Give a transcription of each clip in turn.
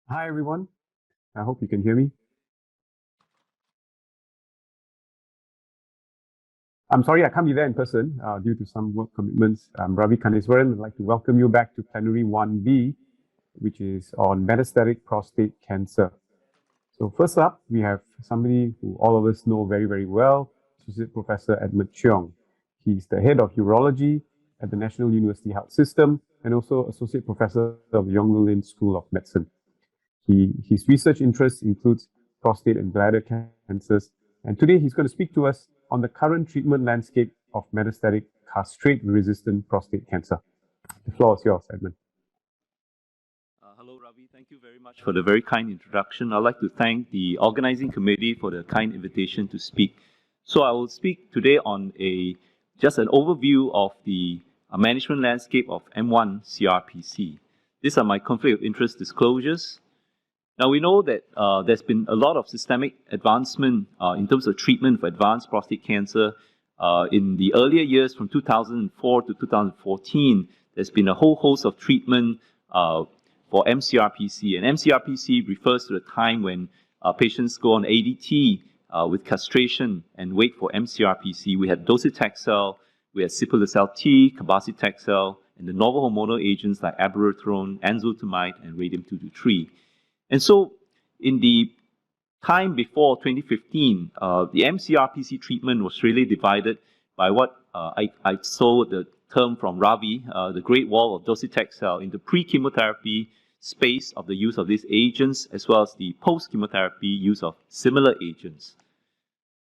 Hi, everyone. I hope you can hear me. I'm sorry I can't be there in person due to some work commitments. I'm Ravi Kaneswaran. I'd like to welcome you back to Plenary 1B, which is on metastatic prostate cancer. So first up, we have somebody who all of us know very, very well, Associate Professor Edmund Cheong. He's the head of urology at the National University Health System and also Associate Professor of Yong Lin School of Medicine. His research interests includes prostate and bladder cancers. And today he's going to speak to us on the current treatment landscape of metastatic castrate-resistant prostate cancer. The floor is yours, Edmund. Hello, Ravi. Thank you very much for the very kind introduction. I'd like to thank the organizing committee for the kind invitation to speak. So I will speak today on just an overview of the management landscape of M1 CRPC. These are my conflict of interest disclosures. Now, we know that there's been a lot of systemic advancement in terms of treatment for advanced prostate cancer. In the earlier years, from 2004 to 2014, there's been a whole host of treatment for MCRPC. And MCRPC refers to the time when patients go on ADT with castration and wait for MCRPC. We had docetaxel, we had sipuleucel-T, cabazitaxel, and the novel hormonal agents like abiraterone, enzalutamide, and radium-223. And so in the time before 2015, the MCRPC treatment was really divided by what I saw the term from Ravi, the Great Wall of docetaxel, into pre-chemotherapy space of the use of these agents, as well as the post-chemotherapy use of similar agents.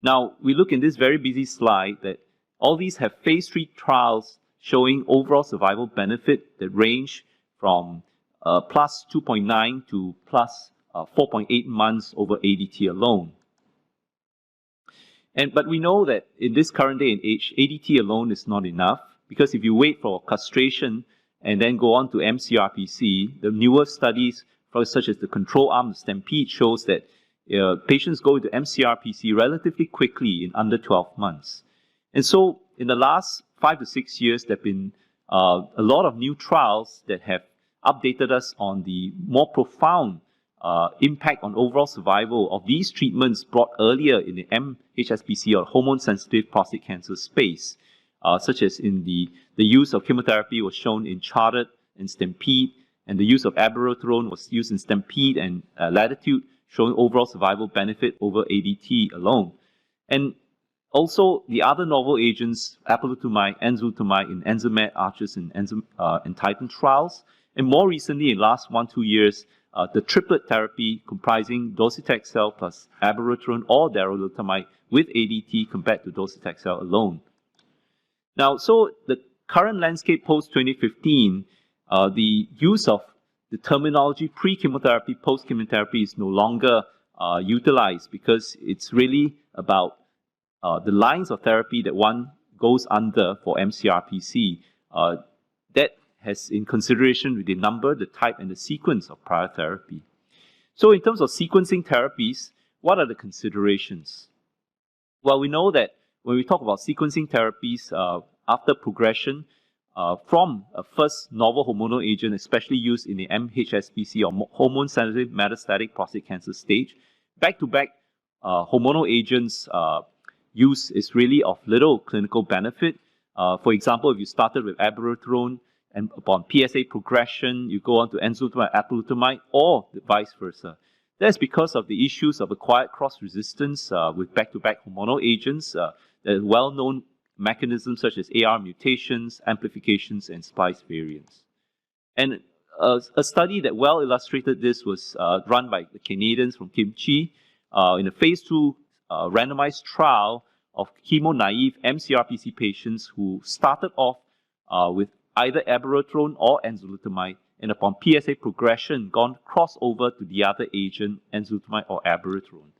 Now, we look in this very busy slide that all these have phase 3 trials showing overall survival benefit that range from plus 2.9 to plus 4.8 months over ADT alone. But we know that in this current day and age, ADT alone is not enough, because if you wait for castration and then go on to MCRPC, the newer studies, such as the control arm, the STAMPEDE, shows that patients go into MCRPC relatively quickly in under 12 months. And so in the last 5 to 6 years, there have been a lot of new trials that have updated us on the more profound impact on overall survival of these treatments brought earlier in the MHSPC or hormone-sensitive prostate cancer space, such as in the use of chemotherapy was shown in CHARTED and STAMPEDE, and the use of abiraterone was used in STAMPEDE and LATITUDE, showing overall survival benefit over ADT alone. And also, the other novel agents, apalutamide, enzalutamide in ENZAMET, ARCHES, and TITAN trials. And more recently, in the last 1-2 years, the triplet therapy comprising docetaxel plus abiraterone or darolutamide with ADT compared to docetaxel alone. Now, so the current landscape post-2015, the use of the terminology pre-chemotherapy, post-chemotherapy is no longer utilized, because it's really about the lines of therapy that one goes under for MCRPC. That has in consideration the number, the type, and the sequence of prior therapy. So in terms of sequencing therapies, what are the considerations? Well, we know that when we talk about sequencing therapies after progression from a first novel hormonal agent, especially used in the MHSPC or hormone-sensitive metastatic prostate cancer stage, back-to-back hormonal agents use is really of little clinical benefit. For example, if you started with abiraterone, and upon PSA progression, you go on to enzalutamide, apalutamide, or vice versa. That's because of the issues of acquired cross-resistance with back-to-back hormonal agents. There are well-known mechanisms such as AR mutations, amplifications, and splice variants. And a study that well illustrated this was run by the Canadians from Kimchi in a phase 2 randomized trial of chemo-naive MCRPC patients who started off with either abiraterone or enzalutamide, and upon PSA progression, gone crossover to the other agent, enzalutamide or abiraterone.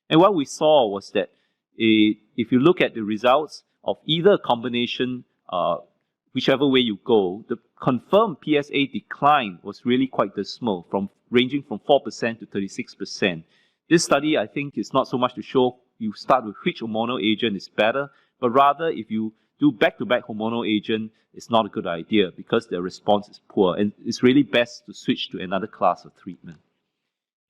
And what we saw was that if you look at the results of either combination, whichever way you go, the confirmed PSA decline was really quite dismal, ranging from 4% to 36%. This study, I think, is not so much to show you start with which hormonal agent is better, but rather if you do back-to-back hormonal agent, it's not a good idea because their response is poor, and it's really best to switch to another class of treatment.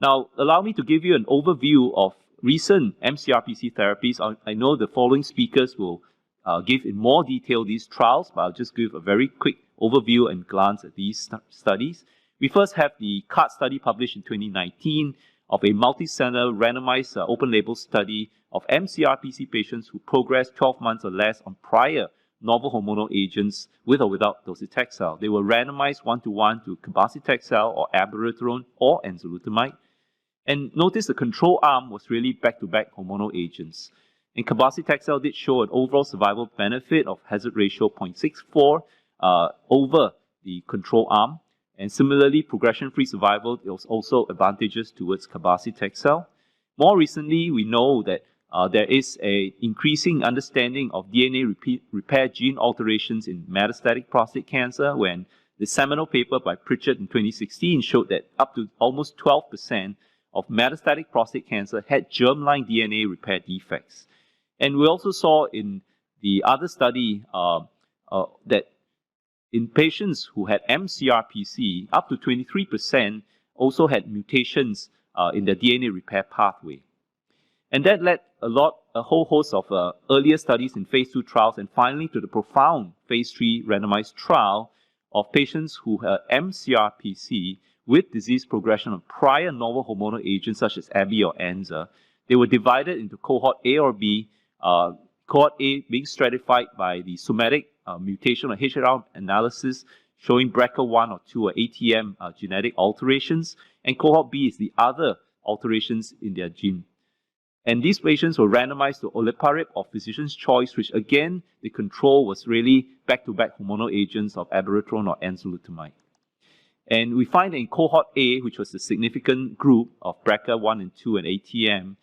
Now, allow me to give you an overview of recent MCRPC therapies. I know the following speakers will give in more detail these trials, but I'll just give a very quick overview and glance at these studies. We first have the CART study published in 2019 of a multicenter randomized open-label study of MCRPC patients who progressed 12 months or less on prior novel hormonal agents with or without docetaxel. They were randomized 1-to-1 to cabazitaxel or abiraterone or enzalutamide. And notice the control arm was really back-to-back hormonal agents. And cabazitaxel did show an overall survival benefit of hazard ratio 0.64 over the control arm. And similarly, progression-free survival was also advantageous towards cabazitaxel. More recently, we know that there is an increasing understanding of DNA repair gene alterations in metastatic prostate cancer, when the seminal paper by Pritchard in 2016 showed that up to almost 12% of metastatic prostate cancer had germline DNA repair defects. And we also saw in the other study that in patients who had MCRPC, up to 23% also had mutations in the DNA repair pathway. And that led a whole host of earlier studies in phase 2 trials, and finally to the profound phase 3 randomized trial of patients who had MCRPC with disease progression on prior novel hormonal agents such as ABI or ENZA. They were divided into cohort A or B, cohort A being stratified by the somatic mutation or HRR analysis showing BRCA1 or 2 or ATM genetic alterations, and cohort B is the other alterations in their gene. And these patients were randomized to olaparib or physician's choice, which again, the control was really back-to-back hormonal agents of abiraterone or enzalutamide. And we find that in cohort A, which was the significant group of BRCA1 and 2 and ATM,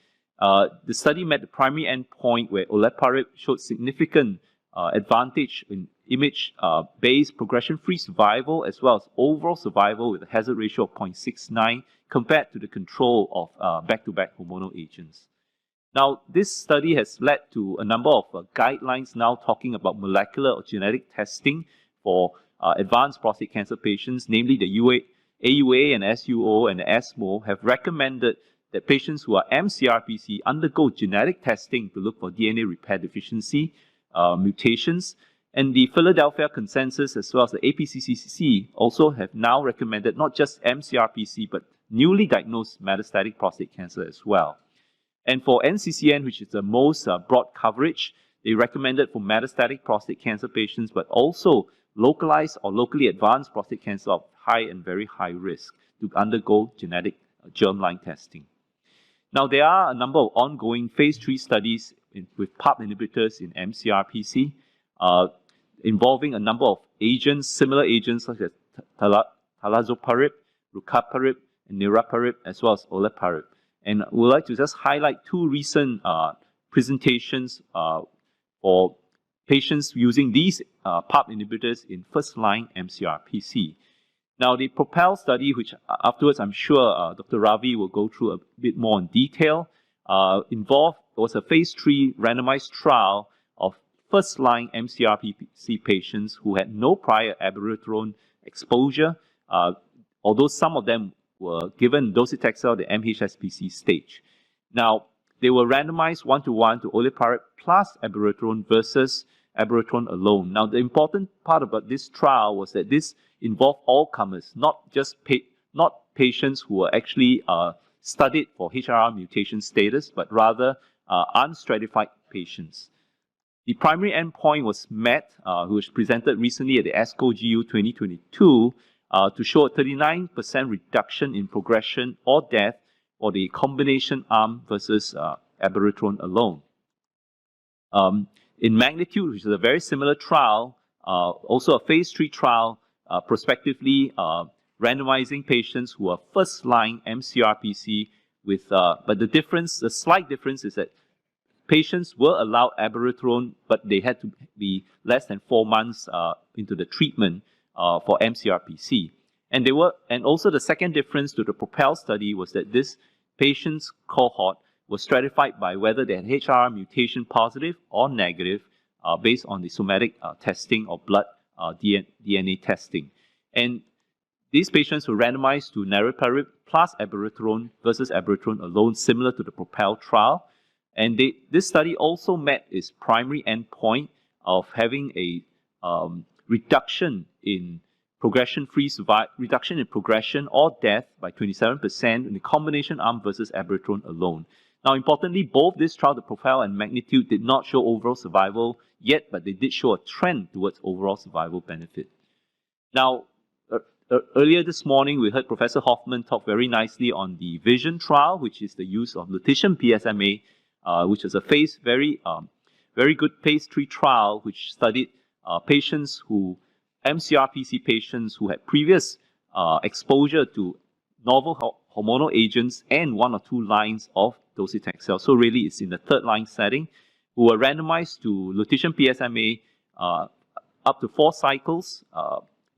the study met the primary endpoint where olaparib showed significant advantage in image-based progression-free survival as well as overall survival with a hazard ratio of 0.69 compared to the control of back-to-back hormonal agents. Now, this study has led to a number of guidelines now talking about molecular or genetic testing for advanced prostate cancer patients, namely the AUA and SUO and the ESMO have recommended that patients who are MCRPC undergo genetic testing to look for DNA repair deficiency mutations. And the Philadelphia Consensus as well as the APCCC also have now recommended not just MCRPC but newly diagnosed metastatic prostate cancer as well. And for NCCN, which is the most broad coverage, they recommended for metastatic prostate cancer patients, but also localized or locally advanced prostate cancer of high and very high risk to undergo genetic germline testing. Now, there are a number of ongoing phase 3 studies with PARP inhibitors in MCRPC involving a number of agents, similar agents such as talazoparib, rucaparib, and niraparib, as well as olaparib. And we'd like to just highlight two recent presentations for patients using these PARP inhibitors in first-line MCRPC. Now, the PROPEL study, which afterwards I'm sure Dr. Ravi will go through a bit more in detail, was a phase 3 randomized trial of first-line MCRPC patients who had no prior abiraterone exposure, although some of them were given docetaxel, the MHSPC stage. Now, they were randomized 1-to-1 to olaparib plus abiraterone versus abiraterone alone. Now, the important part about this trial was that this involved all comers, not just patients who were actually studied for HRR mutation status, but rather unstratified patients. The primary endpoint was met, which was presented recently at the ASCO GU 2022, to show a 39% reduction in progression or death for the combination arm versus abiraterone alone. In magnitude, which is a very similar trial, also a phase 3 trial, prospectively randomizing patients who are first-line MCRPC with, but the slight difference is that patients were allowed abiraterone, but they had to be less than 4 months into the treatment for MCRPC. And also the second difference to the PROPEL study was that this patient's cohort was stratified by whether they had HRR mutation positive or negative based on the somatic testing or blood DNA testing. And these patients were randomized to niraparib plus abiraterone versus abiraterone alone, similar to the PROPEL trial. And this study also met its primary endpoint of having a reduction in reduction in progression or death by 27% in the combination arm versus abiraterone alone. Now, importantly, both this trial, the PROPEL and MAGNITUDE, did not show overall survival yet, but they did show a trend towards overall survival benefit. Now, earlier this morning, we heard Professor Hoffman talk very nicely on the VISION trial, which is the use of lutetium PSMA, which is a very good phase 3 trial, which studied MCRPC patients who had previous exposure to novel hormonal agents and 1 or 2 lines of docetaxel. So really, it's in the third line setting, who were randomized to lutetium PSMA up to 4 cycles,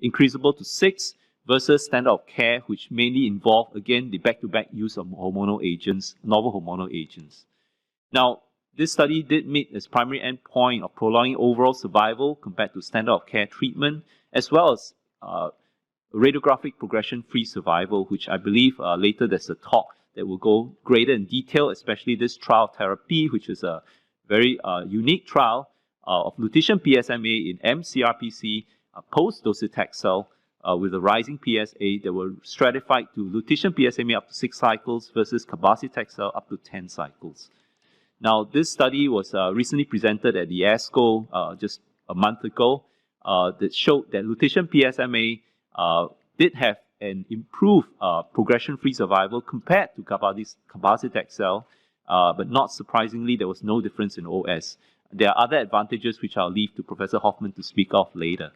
increasable to 6, versus standard of care, which mainly involved, again, the back-to-back use of hormonal agents, novel hormonal agents. Now, this study did meet its primary endpoint of prolonging overall survival compared to standard of care treatment, as well as radiographic progression-free survival, which I believe later there's a talk that will go greater in detail, especially this trial therapy, which is a very unique trial of lutetium PSMA in MCRPC post-docetaxel with a rising PSA that were stratified to lutetium PSMA up to 6 cycles versus cabazitaxel up to 10 cycles. Now, this study was recently presented at the ASCO just a month ago that showed that lutetium PSMA did have an improved progression-free survival compared to cabazitaxel, but not surprisingly, there was no difference in OS. There are other advantages which I'll leave to Professor Hoffman to speak of later.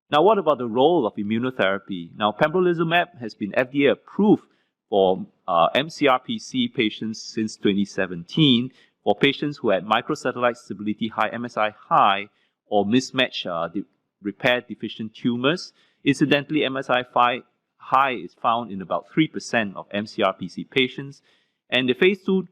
Now, what about the role of immunotherapy? Now, pembrolizumab has been FDA approved for MCRPC patients since 2017, for patients who had microsatellite stability high, MSI high, or mismatch repair deficient tumors. Incidentally, MSI high is found in about 3% of MCRPC patients. And the phase 2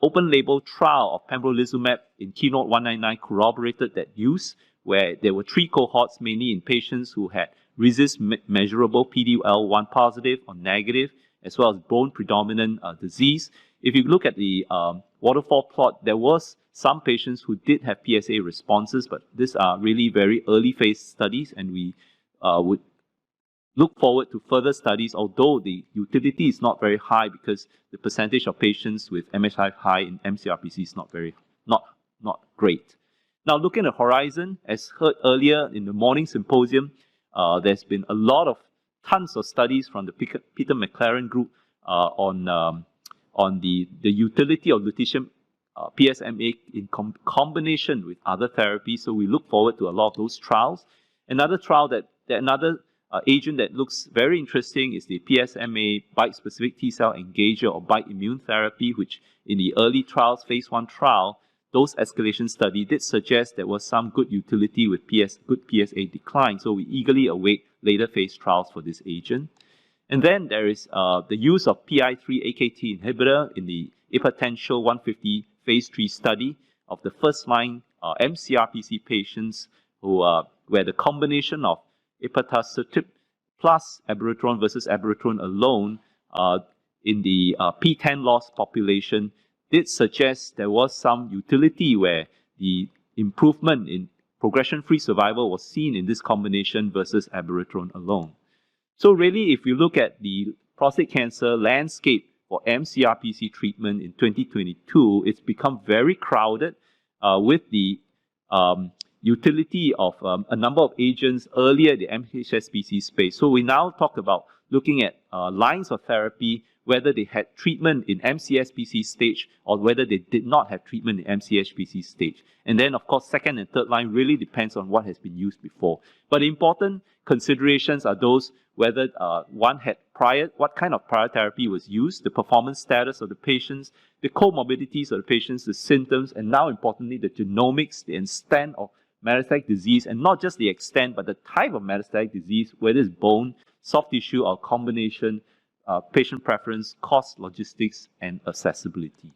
open label trial of pembrolizumab in Keynote 199 corroborated that use, where there were 3 cohorts, mainly in patients who had RECIST measurable PD-L1 positive or negative, as well as bone predominant disease. If you look at the waterfall plot, there was some patients who did have PSA responses, but these are really very early phase studies, and we would look forward to further studies, although the utility is not very high because the percentage of patients with MSI high in MCRPC is not great. Now, looking at Horizon, as heard earlier in the morning symposium, there's been tons of studies from the Peter McLaren group on the utility of lutetium PSMA in combination with other therapies. So we look forward to a lot of those trials. Another trial another agent that looks very interesting is the PSMA bispecific T-cell engager or BiTE immune therapy, which in the early trials, phase 1 trial, dose escalation study did suggest there was some good utility with good PSA decline. So we eagerly await later phase trials for this agent. And then there is the use of PI3-AKT inhibitor in the Ipotential 150 phase 3 study of the first-line MCRPC patients where the combination of ipatasertib plus abiraterone versus abiraterone alone in the P10 loss population did suggest there was some utility where the improvement in progression-free survival was seen in this combination versus abiraterone alone. So really, if you look at the prostate cancer landscape for MCRPC treatment in 2022, it's become very crowded with the utility of a number of agents earlier in the MHSPC space. So we now talk about looking at lines of therapy, whether they had treatment in MCSPC stage or whether they did not have treatment in MCSPC stage. And then, of course, second and third line really depends on what has been used before. But important considerations are those whether one had what kind of prior therapy was used, the performance status of the patients, the comorbidities of the patients, the symptoms, and now importantly, the genomics, the extent of metastatic disease, and not just the extent, but the type of metastatic disease, whether it's bone, soft tissue, or combination, patient preference, cost, logistics, and accessibility.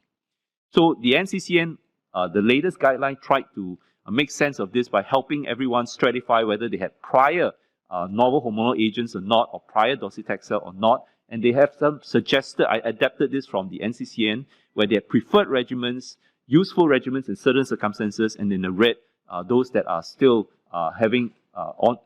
So the NCCN, the latest guideline, tried to make sense of this by helping everyone stratify whether they had prior novel hormonal agents or not, or prior docetaxel or not. And they have some suggested, I adapted this from the NCCN, where they have preferred regimens, useful regimens in certain circumstances, and in the red, those that are still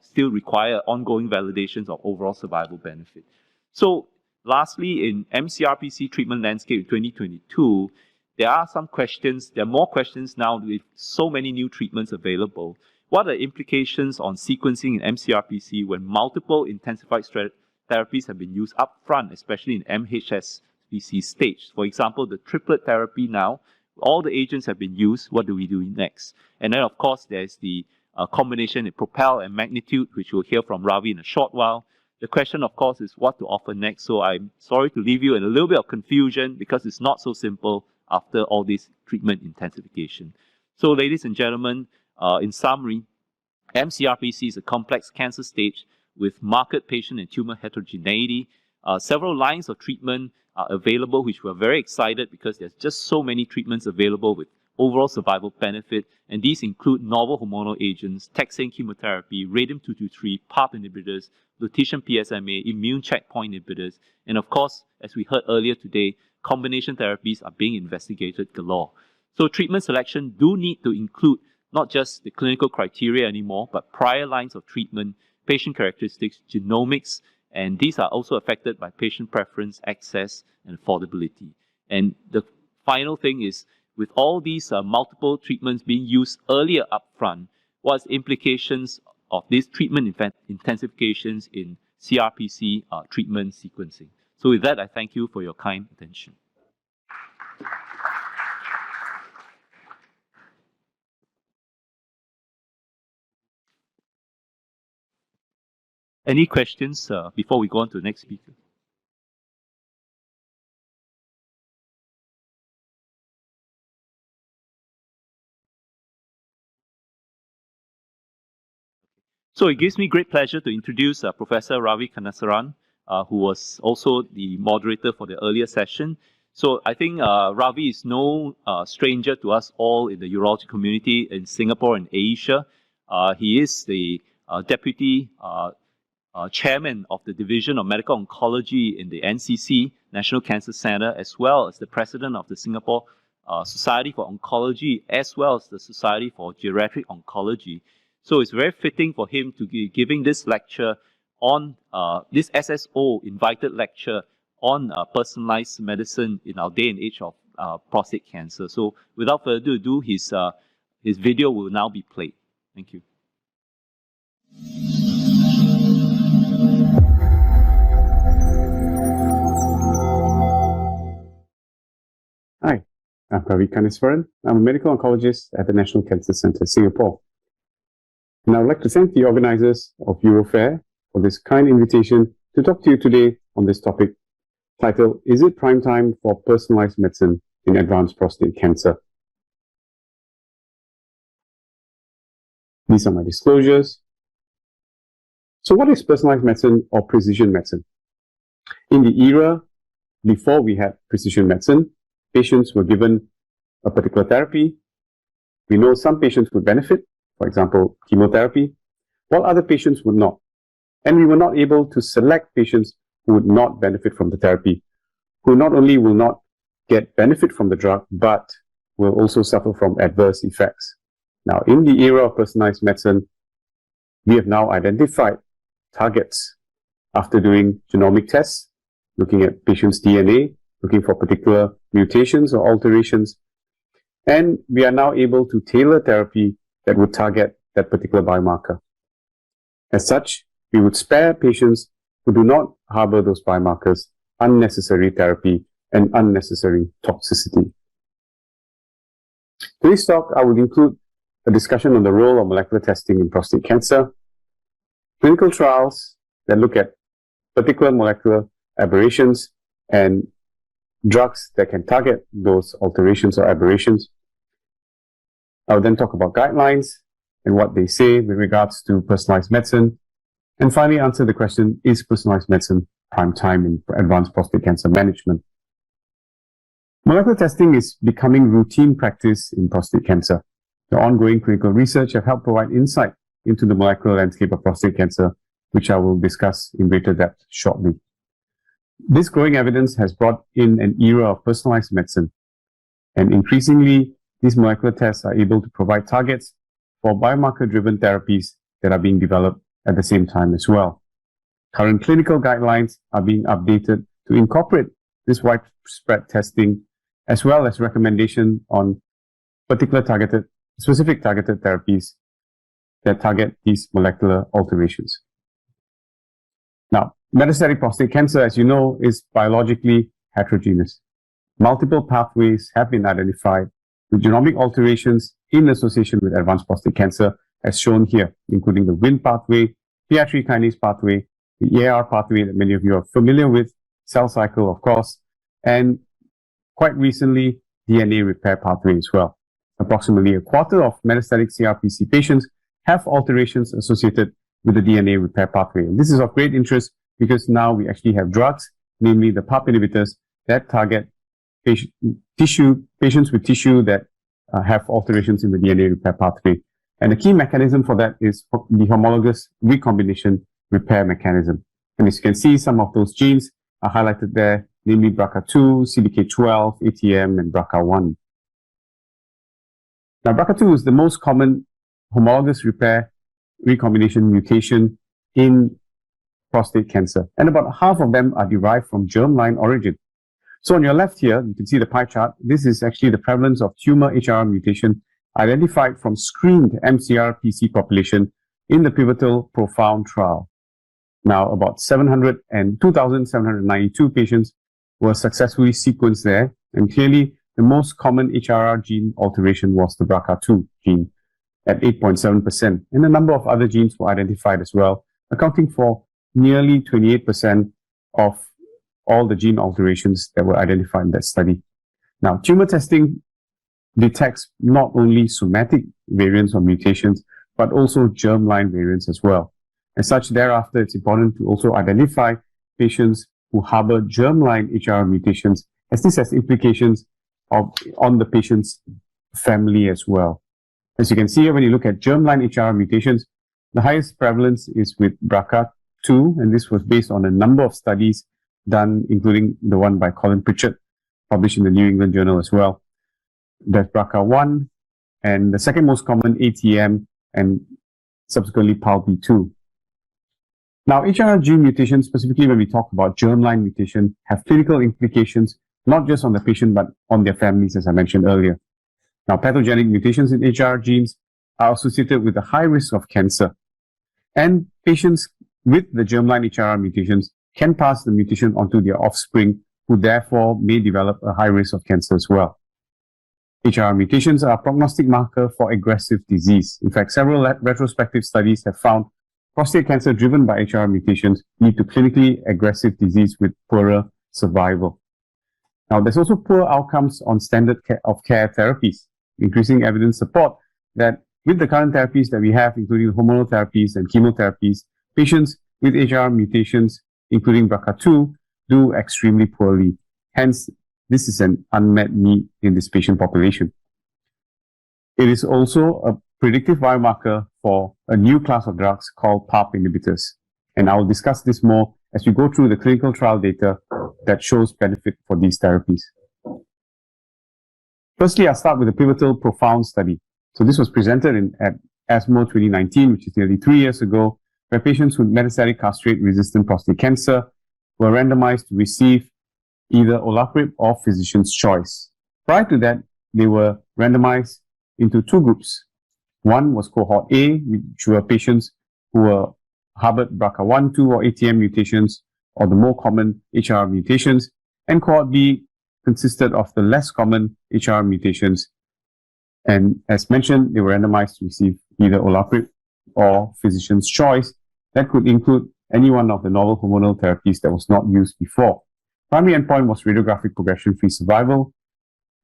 still require ongoing validations of overall survival benefit. So lastly, in MCRPC treatment landscape in 2022, there are some questions. There are more questions now with so many new treatments available. What are the implications on sequencing in MCRPC when multiple intensified therapies have been used up front, especially in MHSPC stage? For example, the triplet therapy now, all the agents have been used. What do we do next? And then, of course, there's the combination in Propel and Magnitude, which we'll hear from Ravi in a short while. The question, of course, is what to offer next. So I'm sorry to leave you in a little bit of confusion because it's not so simple after all this treatment intensification. So, ladies and gentlemen, in summary, MCRPC is a complex cancer stage with marked patient and tumor heterogeneity. Several lines of treatment are available, which we're very excited because there's just so many treatments available with overall survival benefit. And these include novel hormonal agents, taxane chemotherapy, radium-223, PARP inhibitors, lutetium PSMA, immune checkpoint inhibitors, and of course, as we heard earlier today, combination therapies are being investigated galore. So treatment selection do need to include not just the clinical criteria anymore, but prior lines of treatment, patient characteristics, genomics, and these are also affected by patient preference, access, and affordability. And the final thing is, with all these multiple treatments being used earlier upfront, what's the implications of these treatment intensifications in CRPC treatment sequencing? So with that, I thank you for your kind attention. Any questions before we go on to the next speaker? So it gives me great pleasure to introduce Professor Ravi Kanasaran, who was also the moderator for the earlier session. So I think Ravi is no stranger to us all in the urology community in Singapore and Asia. He is the deputy chairman of the Division of Medical Oncology in the NCC, National Cancer Center, as well as the president of the Singapore Society for Oncology, as well as the Society for Geriatric Oncology. So it's very fitting for him to be giving this lecture on this SSO invited lecture on personalized medicine in our day and age of prostate cancer. So without further ado, his video will now be played. Thank you. Hi, I'm Ravi Kanasaran. I'm a medical oncologist at the National Cancer Center, Singapore. And I would like to thank the organizers of UROFAIR for this kind invitation to talk to you today on this topic titled, Is it Prime Time for Personalized Medicine in Advanced Prostate Cancer? These are my disclosures. So what is personalized medicine or precision medicine? In the era before we had precision medicine, patients were given a particular therapy. We know some patients would benefit, for example, chemotherapy, while other patients would not. And we were not able to select patients who would not benefit from the therapy, who not only will not get benefit from the drug, but will also suffer from adverse effects. Now, in the era of personalized medicine, we have now identified targets after doing genomic tests, looking at patients' DNA, looking for particular mutations or alterations, and we are now able to tailor therapy that would target that particular biomarker. As such, we would spare patients who do not harbor those biomarkers unnecessary therapy and unnecessary toxicity. Today's talk, I would include a discussion on the role of molecular testing in prostate cancer, clinical trials that look at particular molecular aberrations and drugs that can target those alterations or aberrations. I will then talk about guidelines and what they say with regards to personalized medicine. And finally, answer the question, is personalized medicine prime time in advanced prostate cancer management? Molecular testing is becoming routine practice in prostate cancer. The ongoing clinical research have helped provide insight into the molecular landscape of prostate cancer which I will discuss in greater depth shortly. This growing evidence has brought in an era of personalized medicine, and increasingly, these molecular tests are able to provide targets for biomarker-driven therapies that are being developed at the same time as well. Current clinical guidelines are being updated to incorporate this widespread testing, as well as recommendation on specific targeted therapies that target these molecular alterations. Now, metastatic prostate cancer, as you know, is biologically heterogeneous. Multiple pathways have been identified with genomic alterations in association with advanced prostate cancer, as shown here, including the Wnt pathway, PI3 kinase pathway, the AR pathway that many of you are familiar with, cell cycle, of course, and quite recently, DNA repair pathway as well. Approximately a quarter of metastatic CRPC patients have alterations associated with the DNA repair pathway. And this is of great interest because now we actually have drugs, namely the PARP inhibitors, that target patients with tissue that have alterations in the DNA repair pathway. And the key mechanism for that is the homologous recombination repair mechanism. And as you can see, some of those genes are highlighted there, namely BRCA2, CDK12, ATM, and BRCA1. Now, BRCA2 is the most common homologous repair recombination mutation in prostate cancer, and about half of them are derived from germline origin. So on your left here, you can see the pie chart. This is actually the prevalence of tumor HRR mutation identified from screened MCRPC population in the pivotal PROfound trial. Now, about 2,792 patients were successfully sequenced there, and clearly the most common HRR gene alteration was the BRCA2 gene at 8.7%, and a number of other genes were identified as well, accounting for nearly 28% of all the gene alterations that were identified in that study. Now, tumor testing detects not only somatic variants or mutations, but also germline variants as well. As such, thereafter, it's important to also identify patients who harbor germline HRR mutations, as this has implications on the patient's family as well. As you can see here, when you look at germline HRR mutations, the highest prevalence is with BRCA2, and this was based on a number of studies done, including the one by Colin Pritchard, published in the New England Journal as well. There's BRCA1, and the second most common, ATM, and subsequently PALB2. Now, HRR gene mutations, specifically when we talk about germline mutation, have clinical implications, not just on the patient, but on their families, as I mentioned earlier. Now, pathogenic mutations in HRR genes are associated with a high risk of cancer, and patients with the germline HRR mutations can pass the mutation onto their offspring, who therefore may develop a high risk of cancer as well. HRR mutations are a prognostic marker for aggressive disease. In fact, several retrospective studies have found prostate cancer driven by HRR mutations lead to clinically aggressive disease with poorer survival. Now, there's also poor outcomes on standard of care therapies. Increasing evidence support that with the current therapies that we have, including hormonal therapies and chemotherapies, patients with HRR mutations, including BRCA2, do extremely poorly. Hence, this is an unmet need in this patient population. It is also a predictive biomarker for a new class of drugs called PARP inhibitors. And I will discuss this more as we go through the clinical trial data that shows benefit for these therapies. Firstly, I'll start with the pivotal PROfound study. So this was presented at ESMO 2019, which is nearly 3 years ago, where patients with metastatic castrate-resistant prostate cancer were randomized to receive either olaparib or physician's choice. Prior to that, they were randomized into two groups. One was cohort A, which were patients who harbored BRCA1, 2, or ATM mutations, or the more common HRR mutations, and cohort B consisted of the less common HRR mutations. And as mentioned, they were randomized to receive either olaparib or physician's choice. That could include any one of the novel hormonal therapies that was not used before. Primary endpoint was radiographic progression-free survival,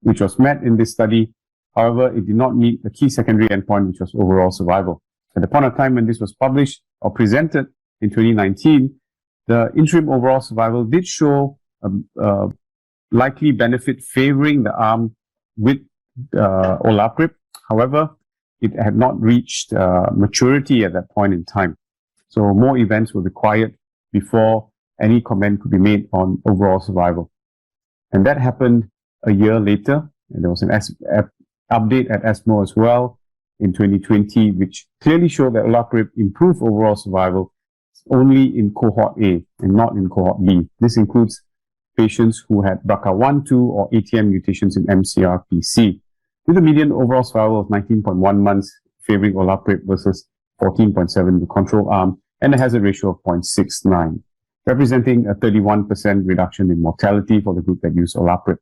which was met in this study. However, it did not meet the key secondary endpoint, which was overall survival. At the point of time when this was published or presented in 2019, the interim overall survival did show a likely benefit favoring the arm with olaparib. However, it had not reached maturity at that point in time. So more events were required before any comment could be made on overall survival. And that happened a year later, and there was an update at ESMO as well in 2020, which clearly showed that olaparib improved overall survival only in cohort A and not in cohort B. This includes patients who had BRCA1, 2, or ATM mutations in mCRPC, with a median overall survival of 19.1 months favoring olaparib versus 14.7 in the control arm, and a hazard ratio of 0.69, representing a 31% reduction in mortality for the group that used olaparib.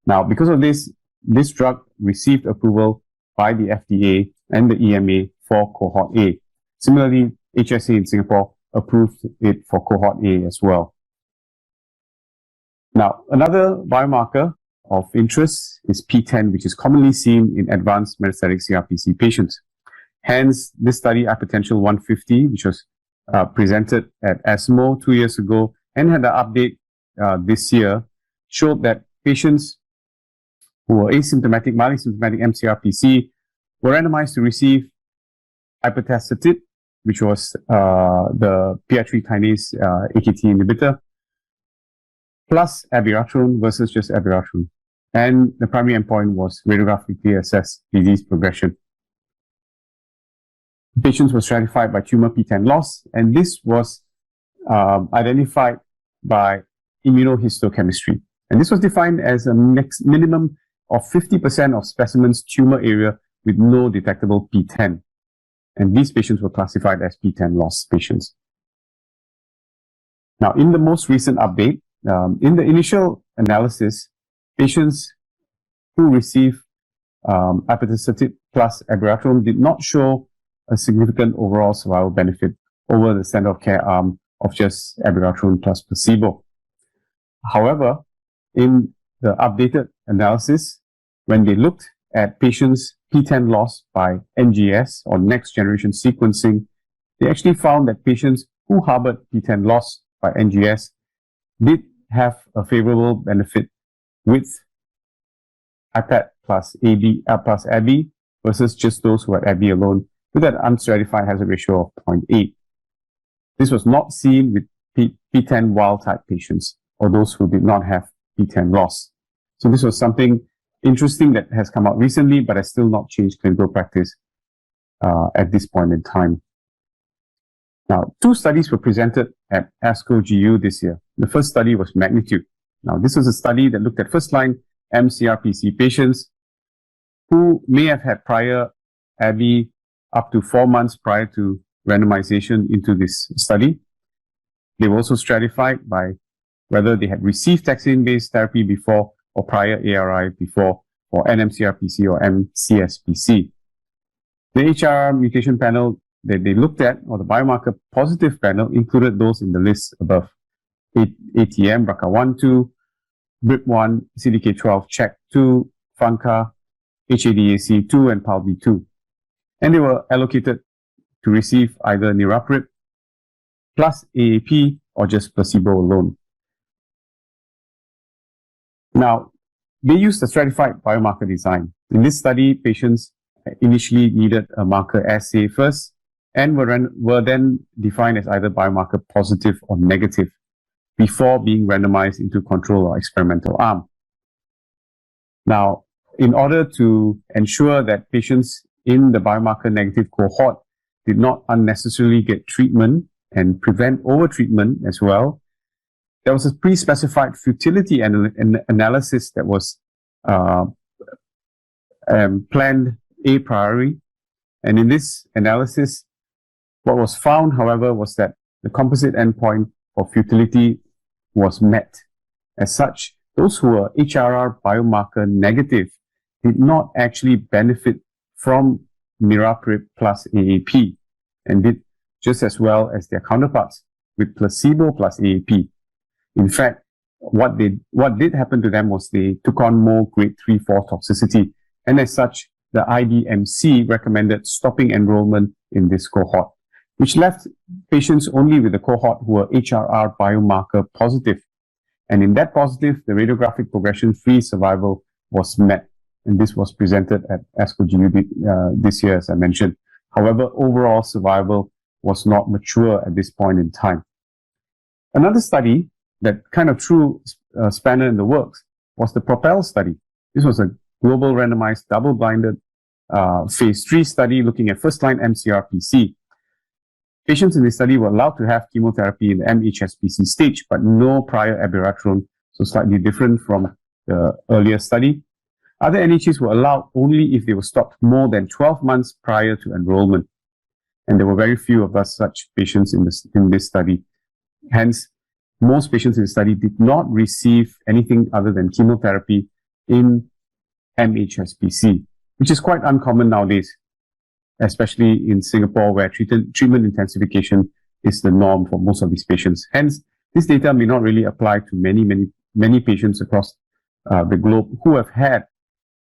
Now, because of this, this drug received approval by the FDA and the EMA for cohort A. Similarly, HSA in Singapore approved it for cohort A as well. Now, another biomarker of interest is P10, which is commonly seen in advanced metastatic CRPC patients. Hence, this study, Hypertension 150, which was presented at ESMO 2 years ago and had an update this year, showed that patients who were asymptomatic, mildly symptomatic mCRPC were randomized to receive ipatasertib, which was the PI3 kinase AKT inhibitor, plus abiraterone versus just abiraterone. And the primary endpoint was radiographically assessed disease progression. Patients were stratified by tumor P10 loss, and this was identified by immunohistochemistry. And this was defined as a minimum of 50% of specimens tumor area with no detectable P10. And these patients were classified as P10 loss patients. Now, in the most recent update, in the initial analysis, patients who received ipatasertib plus abiraterone did not show a significant overall survival benefit over the standard of care arm of just abiraterone plus placebo. However, in the updated analysis, when they looked at patients' P10 loss by NGS or next generation sequencing, they actually found that patients who harbored P10 loss by NGS did have a favorable benefit with IPAT plus ABI versus just those who had ABI alone, with an unstratified hazard ratio of 0.8. This was not seen with P10 wild-type patients or those who did not have P10 loss. So this was something interesting that has come out recently, but has still not changed clinical practice at this point in time. Now, 2 studies were presented at ASCO GU this year. The first study was Magnitude. Now, this was a study that looked at first-line mCRPC patients who may have had prior ABI up to 4 months prior to randomization into this study. They were also stratified by whether they had received taxane-based therapy before or prior ARI before for NMCRPC or MCSPC. The HRR mutation panel that they looked at, or the biomarker positive panel, included those in the list above: ATM, BRCA1, 2, BRIP1, CDK12, CHEK2, FANCA, HADAC2, and PALB2. And they were allocated to receive either niraparib plus AAP or just placebo alone. Now, they used a stratified biomarker design. In this study, patients initially needed a marker assay first and were then defined as either biomarker positive or negative before being randomized into control or experimental arm. Now, in order to ensure that patients in the biomarker negative cohort did not unnecessarily get treatment and prevent overtreatment as well, there was a pre-specified futility analysis that was planned a priori. And in this analysis, what was found, however, was that the composite endpoint for futility was met. As such, those who were HRR biomarker negative did not actually benefit from niraparib plus AAP and did just as well as their counterparts with placebo plus AAP. In fact, what did happen to them was they took on more grade 3/4 toxicity, and as such, the IDMC recommended stopping enrollment in this cohort, which left patients only with the cohort who were HRR biomarker positive. And in that positive, the radiographic progression-free survival was met. And this was presented at ASCO GU this year, as I mentioned. However, overall survival was not mature at this point in time. Another study that kind of threw a spanner in the works was the PROPEL study. This was a global randomized double-blinded phase 3 study looking at first-line mCRPC. Patients in this study were allowed to have chemotherapy in the mHSPC stage, but no prior abiraterone, so slightly different from the earlier study. Other NHs were allowed only if they were stopped more than 12 months prior to enrollment. And there were very few of us such patients in this study. Hence, most patients in the study did not receive anything other than chemotherapy in mHSPC, which is quite uncommon nowadays, especially in Singapore, where treatment intensification is the norm for most of these patients. Hence, this data may not really apply to many patients across the globe who have had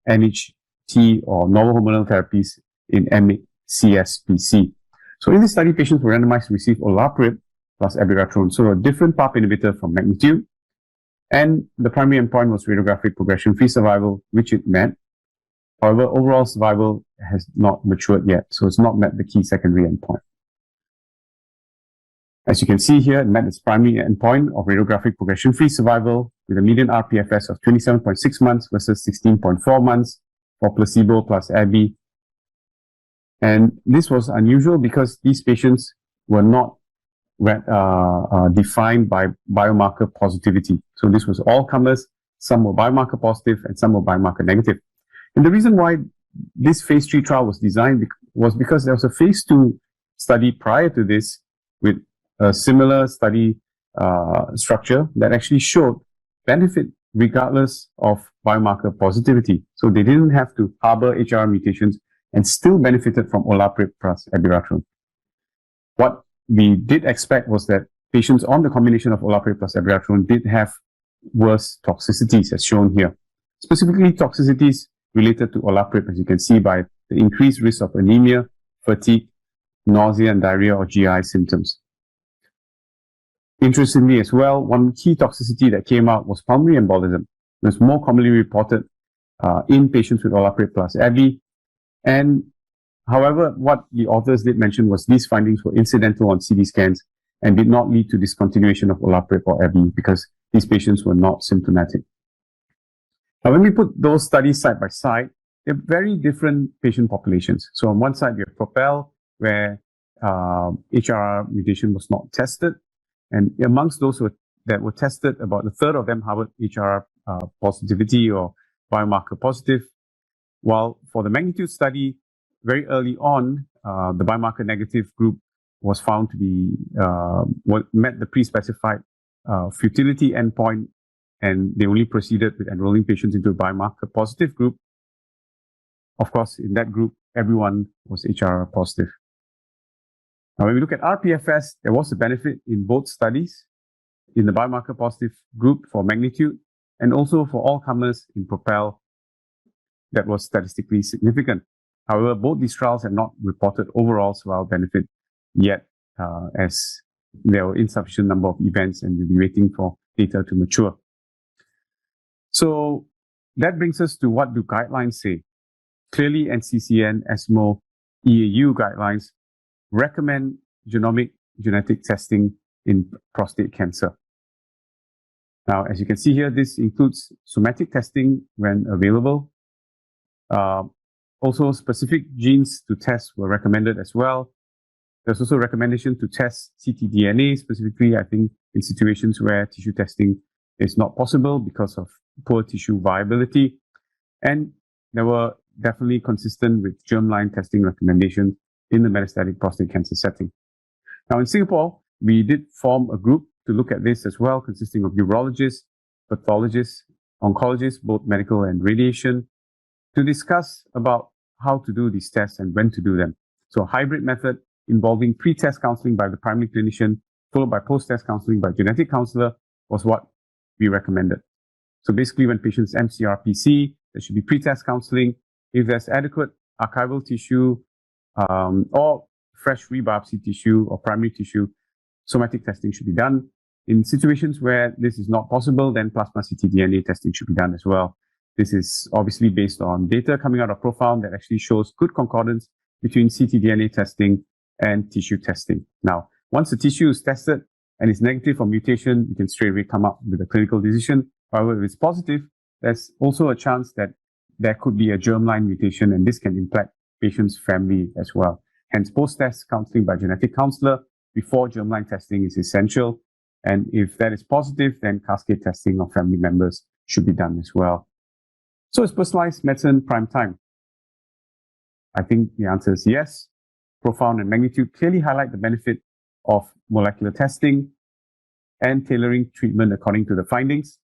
NHT or novel hormonal therapies in mCSPC. So in this study, patients were randomized to receive olaparib plus abiraterone, so a different PARP inhibitor from magnitude. And the primary endpoint was radiographic progression-free survival, which it met. However, overall survival has not matured yet, so it's not met the key secondary endpoint. As you can see here, it met its primary endpoint of radiographic progression-free survival with a median rPFS of 27.6 months versus 16.4 months for placebo plus Abi. And this was unusual because these patients were not defined by biomarker positivity. So this was all comers. Some were biomarker positive and some were biomarker negative. And the reason why this phase 3 trial was designed was because there was a phase 2 study prior to this with a similar study structure that actually showed benefit regardless of biomarker positivity. So they didn't have to harbor HR mutations and still benefited from olaparib plus abiraterone. What we did expect was that patients on the combination of olaparib plus abiraterone did have worse toxicities, as shown here. Specifically, toxicities related to olaparib, as you can see by the increased risk of anemia, fatigue, nausea and diarrhea or GI symptoms. Interestingly as well, one key toxicity that came out was pulmonary embolism. It was more commonly reported in patients with olaparib plus Abi. And however, what the authors did mention was these findings were incidental on CT scans and did not lead to discontinuation of olaparib or Abi because these patients were not symptomatic. Now, when we put those studies side by side, they're very different patient populations. So on one side, we have PROPEL, where HRR mutation was not tested. And amongst those that were tested, about a third of them harbored HRR positivity or biomarker positive. While for the magnitude study, very early on, the biomarker negative group was found to be met the pre-specified futility endpoint, and they only proceeded with enrolling patients into a biomarker positive group. Of course, in that group, everyone was HRR positive. Now, when we look at rPFS, there was a benefit in both studies, in the biomarker positive group for magnitude, and also for all comers in PROPEL that was statistically significant. However, both these trials have not reported overall survival benefit yet, as there were insufficient number of events and we'll be waiting for data to mature. So that brings us to what do guidelines say? Clearly, NCCN, ESMO, EAU guidelines recommend genetic testing in prostate cancer. Now, as you can see here, this includes somatic testing when available. Also, specific genes to test were recommended as well. There's also a recommendation to test ctDNA, specifically, I think, in situations where tissue testing is not possible because of poor tissue viability. And they were definitely consistent with germline testing recommendations in the metastatic prostate cancer setting. Now, in Singapore, we did form a group to look at this as well, consisting of urologists, pathologists, oncologists, both medical and radiation, to discuss about how to do these tests and when to do them. So a hybrid method involving pre-test counseling by the primary clinician, followed by post-test counseling by genetic counselor, was what we recommended. So basically, when patients mCRPC, there should be pre-test counseling. If there's adequate archival tissue or fresh rebiopsy tissue or primary tissue, somatic testing should be done. In situations where this is not possible, then plasma ctDNA testing should be done as well. This is obviously based on data coming out of Profound that actually shows good concordance between ctDNA testing and tissue testing. Now, once the tissue is tested and is negative for mutation, you can straight away come up with a clinical decision. However, if it's positive, there's also a chance that there could be a germline mutation, and this can impact patient's family as well. Hence, post-test counseling by genetic counselor before germline testing is essential. And if that is positive, then cascade testing of family members should be done as well. So is personalized medicine prime time? I think the answer is yes. Profound and magnitude clearly highlight the benefit of molecular testing and tailoring treatment according to the findings.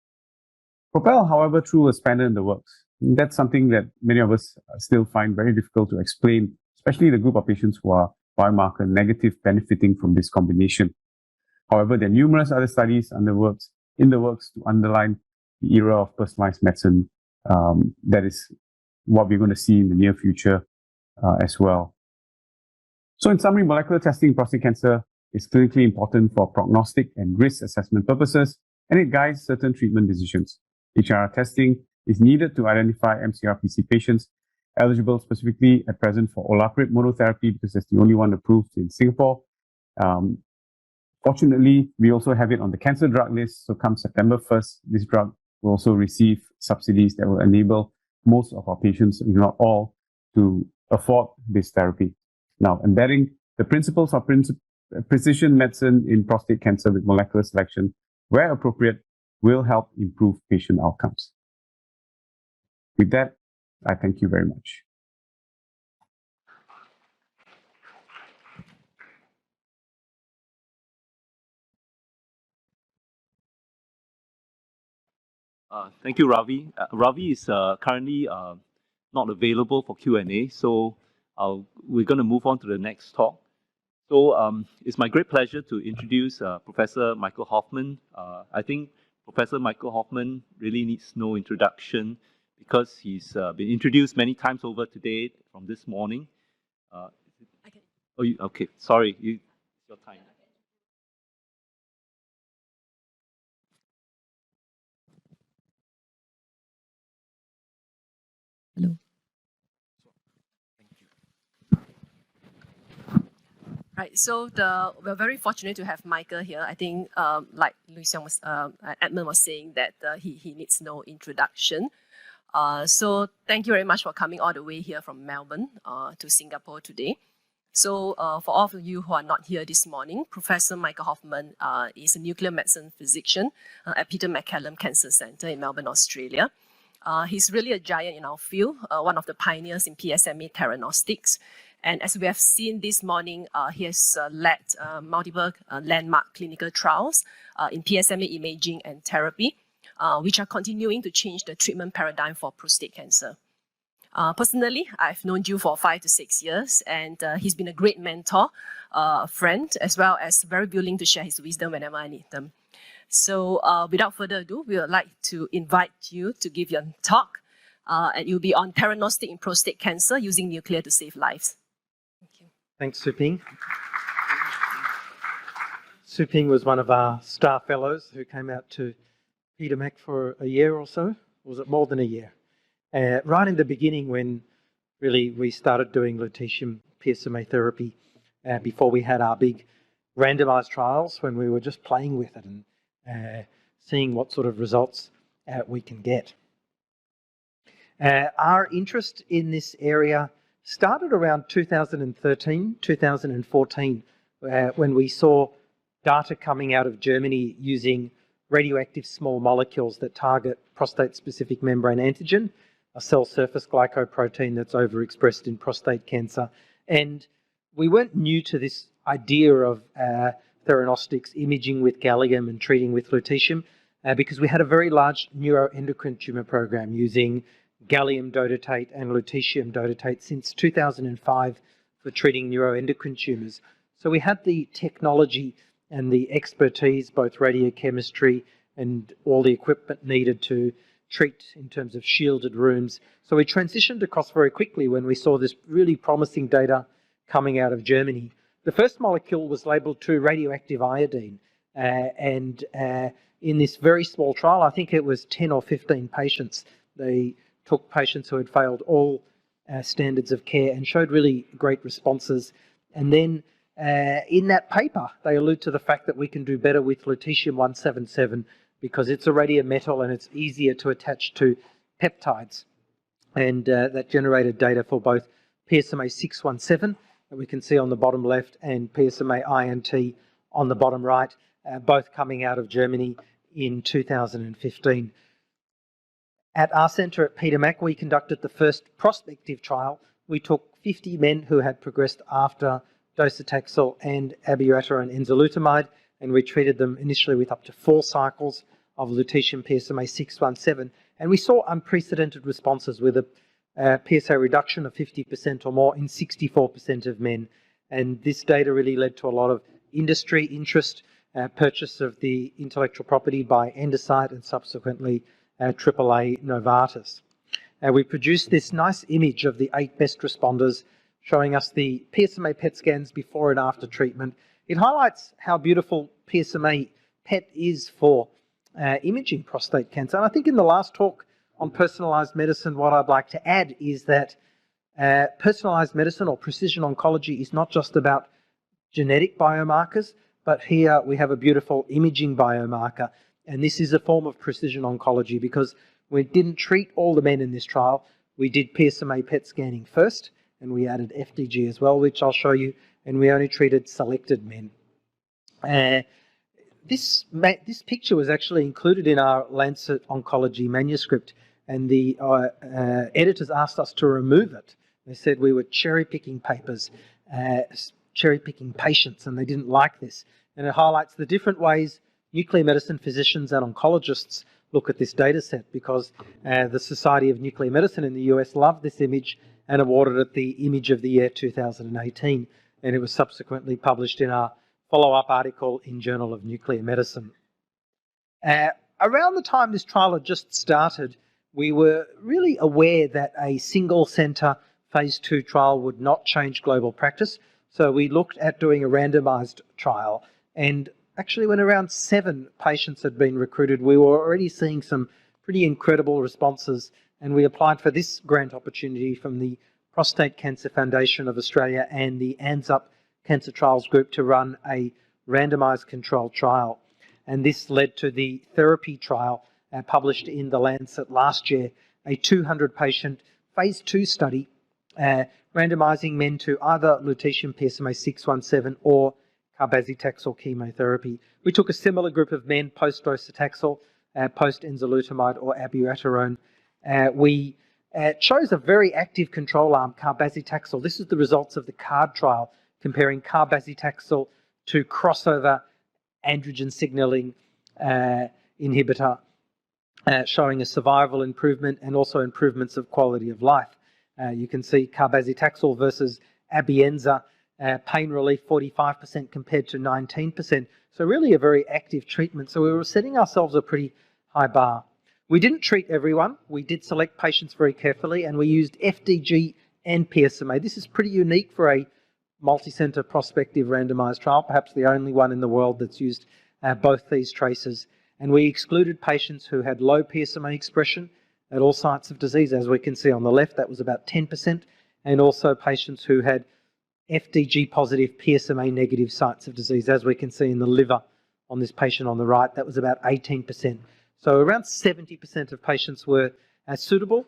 Propel, however, threw a spanner in the works. That's something that many of us still find very difficult to explain, especially the group of patients who are biomarker negative benefiting from this combination. However, there are numerous other studies in the works to underline the era of personalized medicine. That is what we're going to see in the near future as well. So in summary, molecular testing in prostate cancer is clinically important for prognostic and risk assessment purposes, and it guides certain treatment decisions. HRR testing is needed to identify mCRPC patients eligible specifically at present for olaparib monotherapy because that's the only one approved in Singapore. Fortunately, we also have it on the cancer drug list. So come September 1st, this drug will also receive subsidies that will enable most of our patients, if not all, to afford this therapy. Now, embedding the principles of precision medicine in prostate cancer with molecular selection, where appropriate, will help improve patient outcomes. With that, I thank you very much. Thank you, Ravi. Ravi is currently not available for Q&A, so we're going to move on to the next talk. So it's my great pleasure to introduce Professor Michael Hoffman. I think Professor Michael Hoffman really needs no introduction because he's been introduced many times over today from this morning. Okay, sorry, it's your time. Hello. Right, so we're very fortunate to have Michael here. I think, like Edmund was saying, that he needs no introduction. So thank you very much for coming all the way here from Melbourne to Singapore today. So for all of you who are not here this morning, Professor Michael Hoffman is a nuclear medicine physician at Peter MacCallum Cancer Centre in Melbourne, Australia. He's really a giant in our field, one of the pioneers in PSMA theranostics. And as we have seen this morning, he has led multiple landmark clinical trials in PSMA imaging and therapy, which are continuing to change the treatment paradigm for prostate cancer. Personally, I've known you for 5 to 6 years, and he's been a great mentor, a friend, as well as very willing to share his wisdom whenever I need them. So without further ado, we would like to invite you to give your talk, and it will be on theranostic in prostate cancer using nuclear to save lives. Thank you. Thanks, Suping. Suping was one of our star fellows who came out to Peter Mac for a year or so. Was it more than a year? Right in the beginning when really we started doing lutetium PSMA therapy before we had our big randomized trials, when we were just playing with it and seeing what sort of results we can get. Our interest in this area started around 2013, 2014, when we saw data coming out of Germany using radioactive small molecules that target prostate-specific membrane antigen, a cell surface glycoprotein that's overexpressed in prostate cancer. And we weren't new to this idea of theranostics, imaging with gallium and treating with lutetium, because we had a very large neuroendocrine tumor program using gallium dotatate and lutetium dotatate since 2005 for treating neuroendocrine tumors. So we had the technology and the expertise, both radiochemistry and all the equipment needed to treat in terms of shielded rooms. So we transitioned across very quickly when we saw this really promising data coming out of Germany. The first molecule was labeled to radioactive iodine, and in this very small trial, I think it was 10 or 15 patients, they took patients who had failed all standards of care and showed really great responses. And then in that paper, they allude to the fact that we can do better with lutetium-177 because it's already a metal and it's easier to attach to peptides. And that generated data for both PSMA-617, that we can see on the bottom left, and PSMA-INT on the bottom right, both coming out of Germany in 2015. At our centre at Peter Mac, we conducted the first prospective trial. We took 50 men who had progressed after docetaxel and abiraterone enzalutamide, and we treated them initially with up to 4 cycles of lutetium PSMA-617, and we saw unprecedented responses with a PSA reduction of 50% or more in 64% of men. And this data really led to a lot of industry interest, purchase of the intellectual property by Endocyte and subsequently AAA Novartis. We produced this nice image of the 8 best responders, showing us the PSMA PET scans before and after treatment. It highlights how beautiful PSMA PET is for imaging prostate cancer. And I think in the last talk on personalised medicine, what I'd like to add is that personalised medicine or precision oncology is not just about genetic biomarkers, but here we have a beautiful imaging biomarker. And this is a form of precision oncology because we didn't treat all the men in this trial. We did PSMA PET scanning first, and we added FDG as well, which I'll show you, and we only treated selected men. This picture was actually included in our Lancet Oncology manuscript, and the editors asked us to remove it. They said we were cherry-picking papers, cherry-picking patients, and they didn't like this. And it highlights the different ways nuclear medicine physicians and oncologists look at this data set, because the Society of Nuclear Medicine in the US loved this image and awarded it the Image of the Year 2018. And it was subsequently published in our follow-up article in Journal of Nuclear Medicine. Around the time this trial had just started, we were really aware that a single centre phase 2 trial would not change global practice. So we looked at doing a randomised trial, and actually when around 7 patients had been recruited, we were already seeing some pretty incredible responses, and we applied for this grant opportunity from the Prostate Cancer Foundation of Australia and the ANZUP Cancer Trials Group to run a randomised controlled trial. And this led to the therapy trial published in The Lancet last year, a 200-patient phase 2 study randomising men to either lutetium PSMA-617 or carbazitaxel chemotherapy. We took a similar group of men post-docetaxel, post-enzalutamide or abiraterone. We chose a very active control arm, carbazitaxel. This is the results of the CARD trial, comparing carbazitaxel to crossover androgen signalling inhibitor, showing a survival improvement and also improvements of quality of life. You can see carbazitaxel versus Abienza, pain relief 45% compared to 19%. So really a very active treatment. So we were setting ourselves a pretty high bar. We didn't treat everyone. We did select patients very carefully, and we used FDG and PSMA. This is pretty unique for a multi-centre prospective randomised trial, perhaps the only one in the world that's used both these traces. And we excluded patients who had low PSMA expression at all sites of disease. As we can see on the left, that was about 10%, and also patients who had FDG positive PSMA negative sites of disease, as we can see in the liver on this patient on the right, that was about 18%. So around 70% of patients were suitable.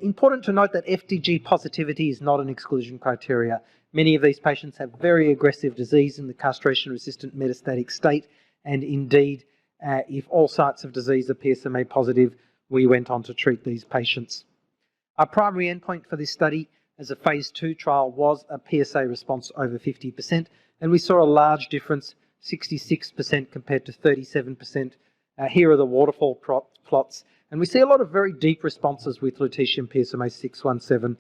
Important to note that FDG positivity is not an exclusion criteria. Many of these patients have very aggressive disease in the castration-resistant metastatic state, and indeed, if all sites of disease are PSMA positive, we went on to treat these patients. Our primary endpoint for this study as a phase 2 trial was a PSA response over 50%, and we saw a large difference, 66% compared to 37%. Here are the waterfall plots, and we see a lot of very deep responses with lutetium PSMA-617,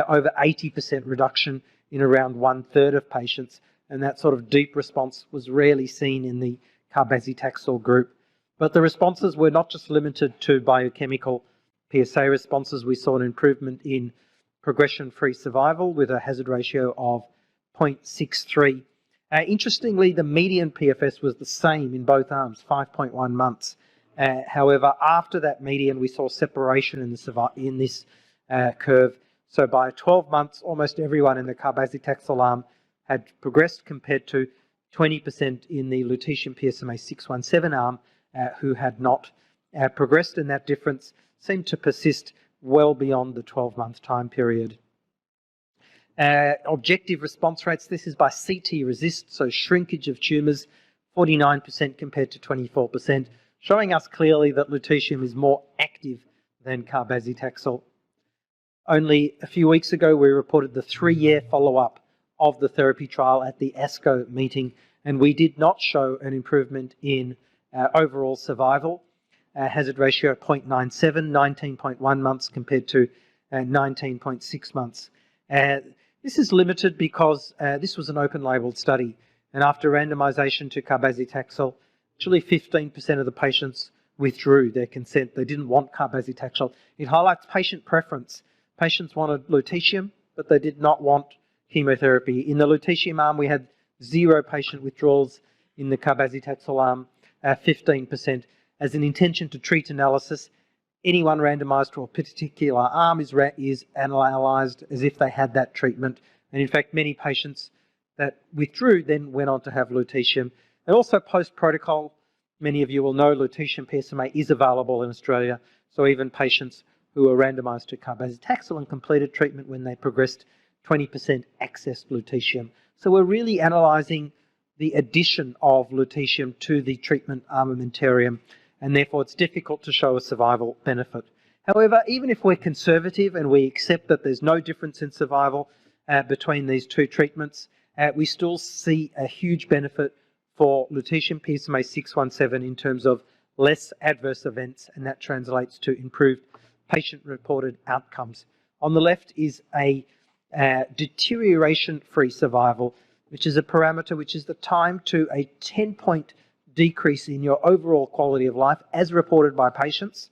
over 80% reduction in around 1/3 of patients, and that sort of deep response was rarely seen in the carbazitaxel group. But the responses were not just limited to biochemical PSA responses. We saw an improvement in progression-free survival with a hazard ratio of 0.63. Interestingly, the median PFS was the same in both arms, 5.1 months. However, after that median, we saw separation in this curve. So by 12 months, almost everyone in the carbazitaxel arm had progressed compared to 20% in the lutetium PSMA 617 arm who had not progressed, and that difference seemed to persist well beyond the 12-month time period. Objective response rates, this is by CT RECIST, so shrinkage of tumours, 49% compared to 24%, showing us clearly that lutetium is more active than carbazitaxel. Only a few weeks ago, we reported the 3-year follow-up of the therapy trial at the ASCO meeting, and we did not show an improvement in overall survival. Hazard ratio 0.97, 19.1 months compared to 19.6 months. This is limited because this was an open-label study, and after randomisation to carbazitaxel, actually 15% of the patients withdrew their consent. They didn't want carbazitaxel. It highlights patient preference. Patients wanted lutetium, but they did not want chemotherapy. In the lutetium arm, we had 0 patient withdrawals. In the carbazitaxel arm, 15%. As an intention to treat analysis, anyone randomised to a particular arm is analysed as if they had that treatment. And in fact, many patients that withdrew then went on to have lutetium. And also post-protocol, many of you will know lutetium PSMA is available in Australia. So even patients who were randomised to carbazitaxel and completed treatment when they progressed, 20% accessed lutetium. So we're really analysing the addition of lutetium to the treatment armamentarium, and therefore it's difficult to show a survival benefit. However, even if we're conservative and we accept that there's no difference in survival between these two treatments, we still see a huge benefit for lutetium PSMA 617 in terms of less adverse events, and that translates to improved patient-reported outcomes. On the left is a deterioration-free survival, which is a parameter which is the time to a 10-point decrease in your overall quality of life as reported by patients,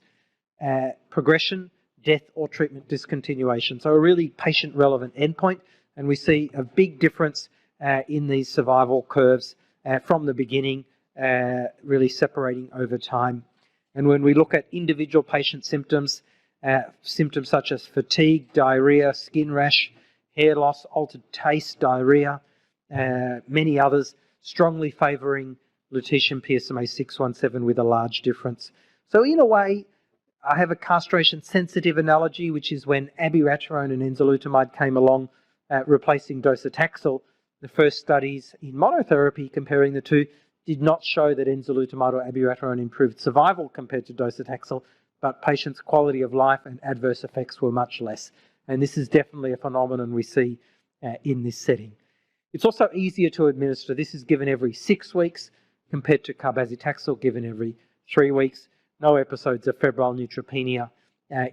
progression, death or treatment discontinuation. So a really patient-relevant endpoint, and we see a big difference in these survival curves from the beginning, really separating over time. And when we look at individual patient symptoms, symptoms such as fatigue, diarrhea, skin rash, hair loss, altered taste, diarrhea, many others, strongly favouring lutetium PSMA 617 with a large difference. So in a way, I have a castration-sensitive analogy, which is when abiraterone and enzalutamide came along, replacing docetaxel. The first studies in monotherapy comparing the two did not show that enzalutamide or abiraterone improved survival compared to docetaxel, but patients' quality of life and adverse effects were much less. And this is definitely a phenomenon we see in this setting. It's also easier to administer. This is given every 6 weeks compared to carbazitaxel given every 3 weeks. No episodes of febrile neutropenia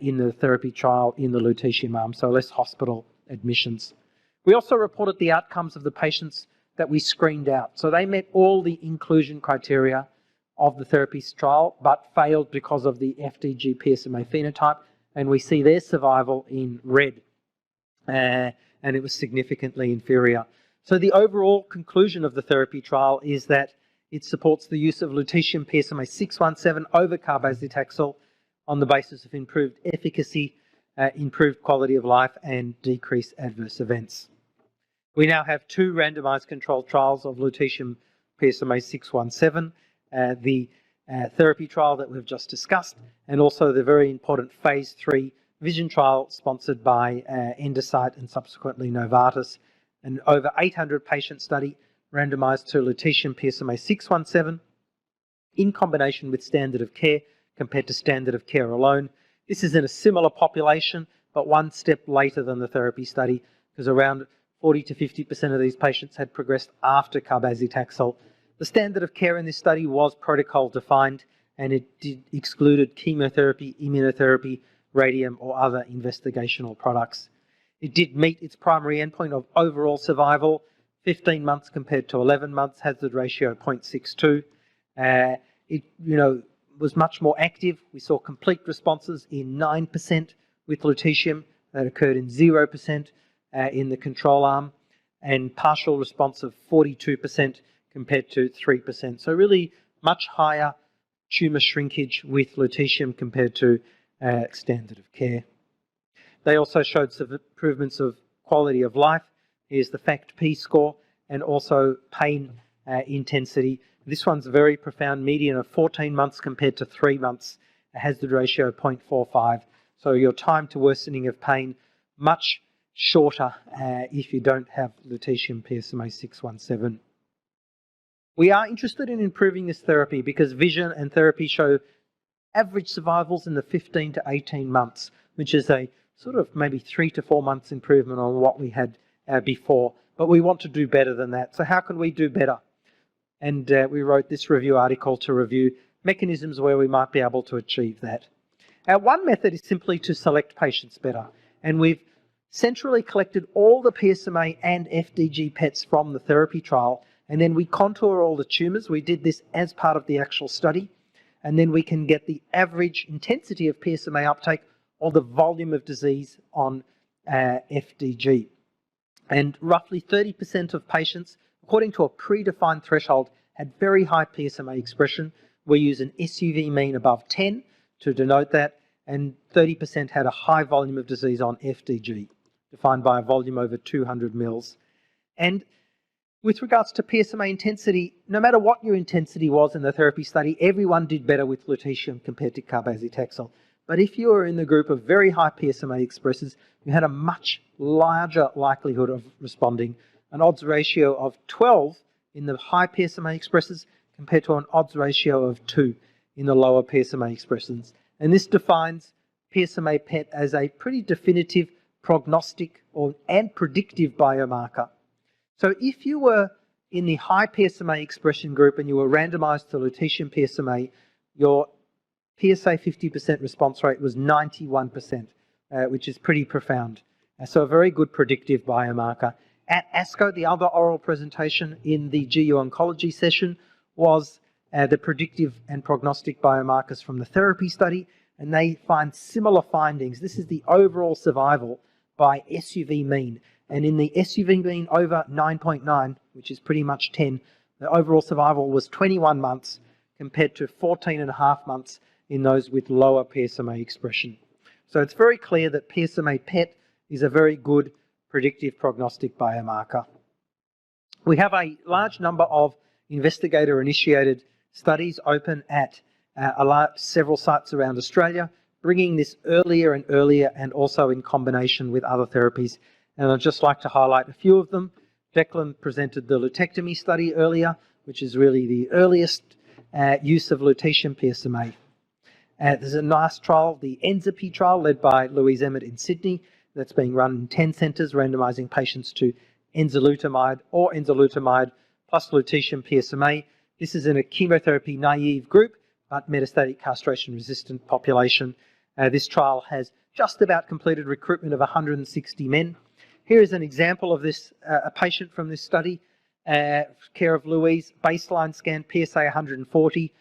in the therapy trial in the lutetium arm, so less hospital admissions. We also reported the outcomes of the patients that we screened out. So they met all the inclusion criteria of the therapy trial, but failed because of the FDG PSMA phenotype, and we see their survival in red, and it was significantly inferior. So the overall conclusion of the therapy trial is that it supports the use of lutetium PSMA 617 over carbazitaxel on the basis of improved efficacy, improved quality of life, and decreased adverse events. We now have 2 randomised controlled trials of lutetium PSMA 617, the therapy trial that we've just discussed, and also the very important phase 3 vision trial sponsored by Endocyte and subsequently Novartis, an over 800 patient study randomised to lutetium PSMA 617 in combination with standard of care compared to standard of care alone. This is in a similar population, but 1 step later than the therapy study, because around 40 to 50% of these patients had progressed after carbazitaxel. The standard of care in this study was protocol defined, and it excluded chemotherapy, immunotherapy, radium or other investigational products. It did meet its primary endpoint of overall survival, 15 months compared to 11 months, hazard ratio 0.62. It was much more active. We saw complete responses in 9% with lutetium that occurred in 0% in the control arm, and partial response of 42% compared to 3%. So really much higher tumour shrinkage with lutetium compared to standard of care. They also showed some improvements of quality of life. Here's the FACT-P score, and also pain intensity. This one's very profound, median of 14 months compared to 3 months, a hazard ratio of 0.45. So your time to worsening of pain much shorter if you don't have lutetium PSMA 617. We are interested in improving this therapy because vision and therapy show average survivals in the 15 to 18 months, which is a sort of maybe 3 to 4 months improvement on what we had before. But we want to do better than that. So how can we do better? And we wrote this review article to review mechanisms where we might be able to achieve that. One method is simply to select patients better. And we've centrally collected all the PSMA and FDG PETs from the therapy trial, and then we contour all the tumours. We did this as part of the actual study, and then we can get the average intensity of PSMA uptake or the volume of disease on FDG. And roughly 30% of patients, according to a predefined threshold, had very high PSMA expression. We use an SUV mean above 10 to denote that, and 30% had a high volume of disease on FDG, defined by a volume over 200 mils. And with regards to PSMA intensity, no matter what your intensity was in the therapy study, everyone did better with lutetium compared to cabazitaxel. But if you were in the group of very high PSMA expressors, you had a much larger likelihood of responding, an odds ratio of 12 in the high PSMA expressors compared to an odds ratio of 2 in the lower PSMA expressors. And this defines PSMA PET as a pretty definitive prognostic and predictive biomarker. So if you were in the high PSMA expression group and you were randomized to lutetium PSMA, your PSA 50% response rate was 91%, which is pretty profound. So a very good predictive biomarker. At ASCO, the other oral presentation in the GU oncology session was the predictive and prognostic biomarkers from the therapy study, and they find similar findings. This is the overall survival by SUV mean. And in the SUV mean over 9.9, which is pretty much 10, the overall survival was 21 months compared to 14.5 months in those with lower PSMA expression. So it's very clear that PSMA PET is a very good predictive prognostic biomarker. We have a large number of investigator-initiated studies open at several sites around Australia, bringing this earlier and earlier and also in combination with other therapies. And I'd just like to highlight a few of them. Declan presented the lutectomy study earlier, which is really the earliest use of lutetium PSMA. There's a nice trial, the ENZAPI trial, led by Louise Emmett in Sydney, that's being run in 10 centres, randomising patients to enzalutamide or enzalutamide plus lutetium PSMA. This is in a chemotherapy naive group, but metastatic castration-resistant population. This trial has just about completed recruitment of 160 men. Here is an example of this, a patient from this study, care of Louise, baseline scan, PSA 140.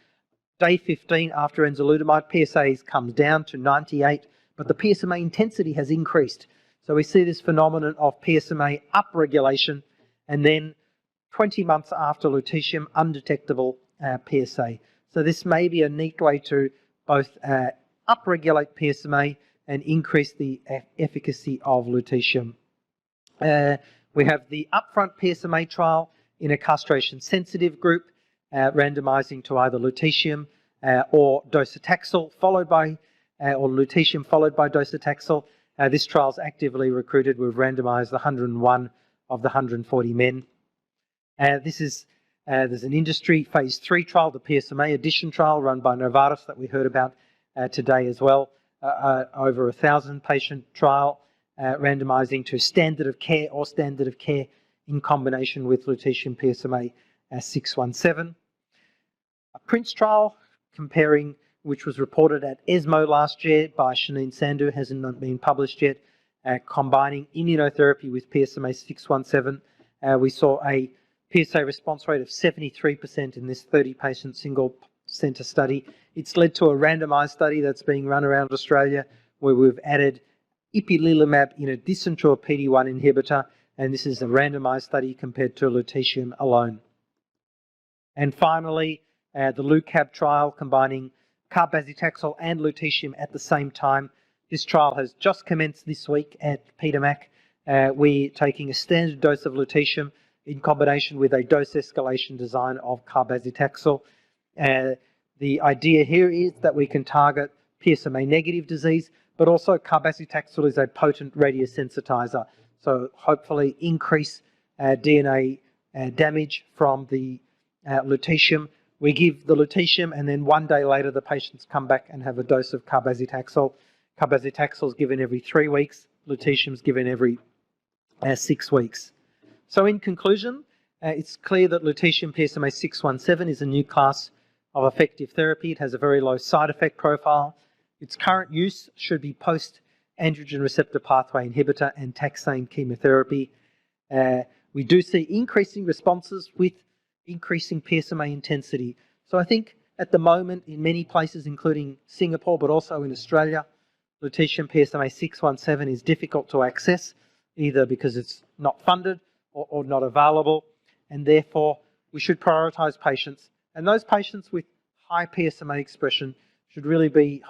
Day 15 after enzalutamide, PSA comes down to 98, but the PSMA intensity has increased. So we see this phenomenon of PSMA upregulation, and then 20 months after lutetium, undetectable PSA. So this may be a neat way to both upregulate PSMA and increase the efficacy of lutetium. We have the upfront PSMA trial in a castration-sensitive group, randomizing to either lutetium or docetaxel, followed by, or lutetium followed by docetaxel. This trial is actively recruited. We've randomized 101 of the 140 men. There's an industry phase 3 trial, the PSMA addition trial run by Novartis that we heard about today as well. Over 1,000 patient trial, randomizing to standard of care or standard of care in combination with lutetium PSMA 617. A PRINCE trial comparing, which was reported at ESMO last year by Shanine Sandhu, hasn't been published yet, combining immunotherapy with PSMA 617. We saw a PSA response rate of 73% in this 30-patient single centre study. It's led to a randomised study that's being run around Australia where we've added ipilimumab in addition to a PD-1 inhibitor, and this is a randomised study compared to lutetium alone. And finally, the LUCAB trial combining carbazitaxel and lutetium at the same time. This trial has just commenced this week at Peter Mac. We're taking a standard dose of lutetium in combination with a dose escalation design of carbazitaxel. The idea here is that we can target PSMA negative disease, but also carbazitaxel is a potent radiosensitizer. So hopefully increase DNA damage from the lutetium. We give the lutetium and then 1 day later the patients come back and have a dose of carbazitaxel. Carbazitaxel is given every 3 weeks, lutetium is given every 6 weeks. So in conclusion, it's clear that lutetium PSMA 617 is a new class of effective therapy. It has a very low side effect profile. Its current use should be post-androgen receptor pathway inhibitor and taxane chemotherapy. We do see increasing responses with increasing PSMA intensity. So I think at the moment in many places, including Singapore, but also in Australia, lutetium PSMA 617 is difficult to access, either because it's not funded or not available, and therefore we should prioritise patients. And those patients with high PSMA expression should really be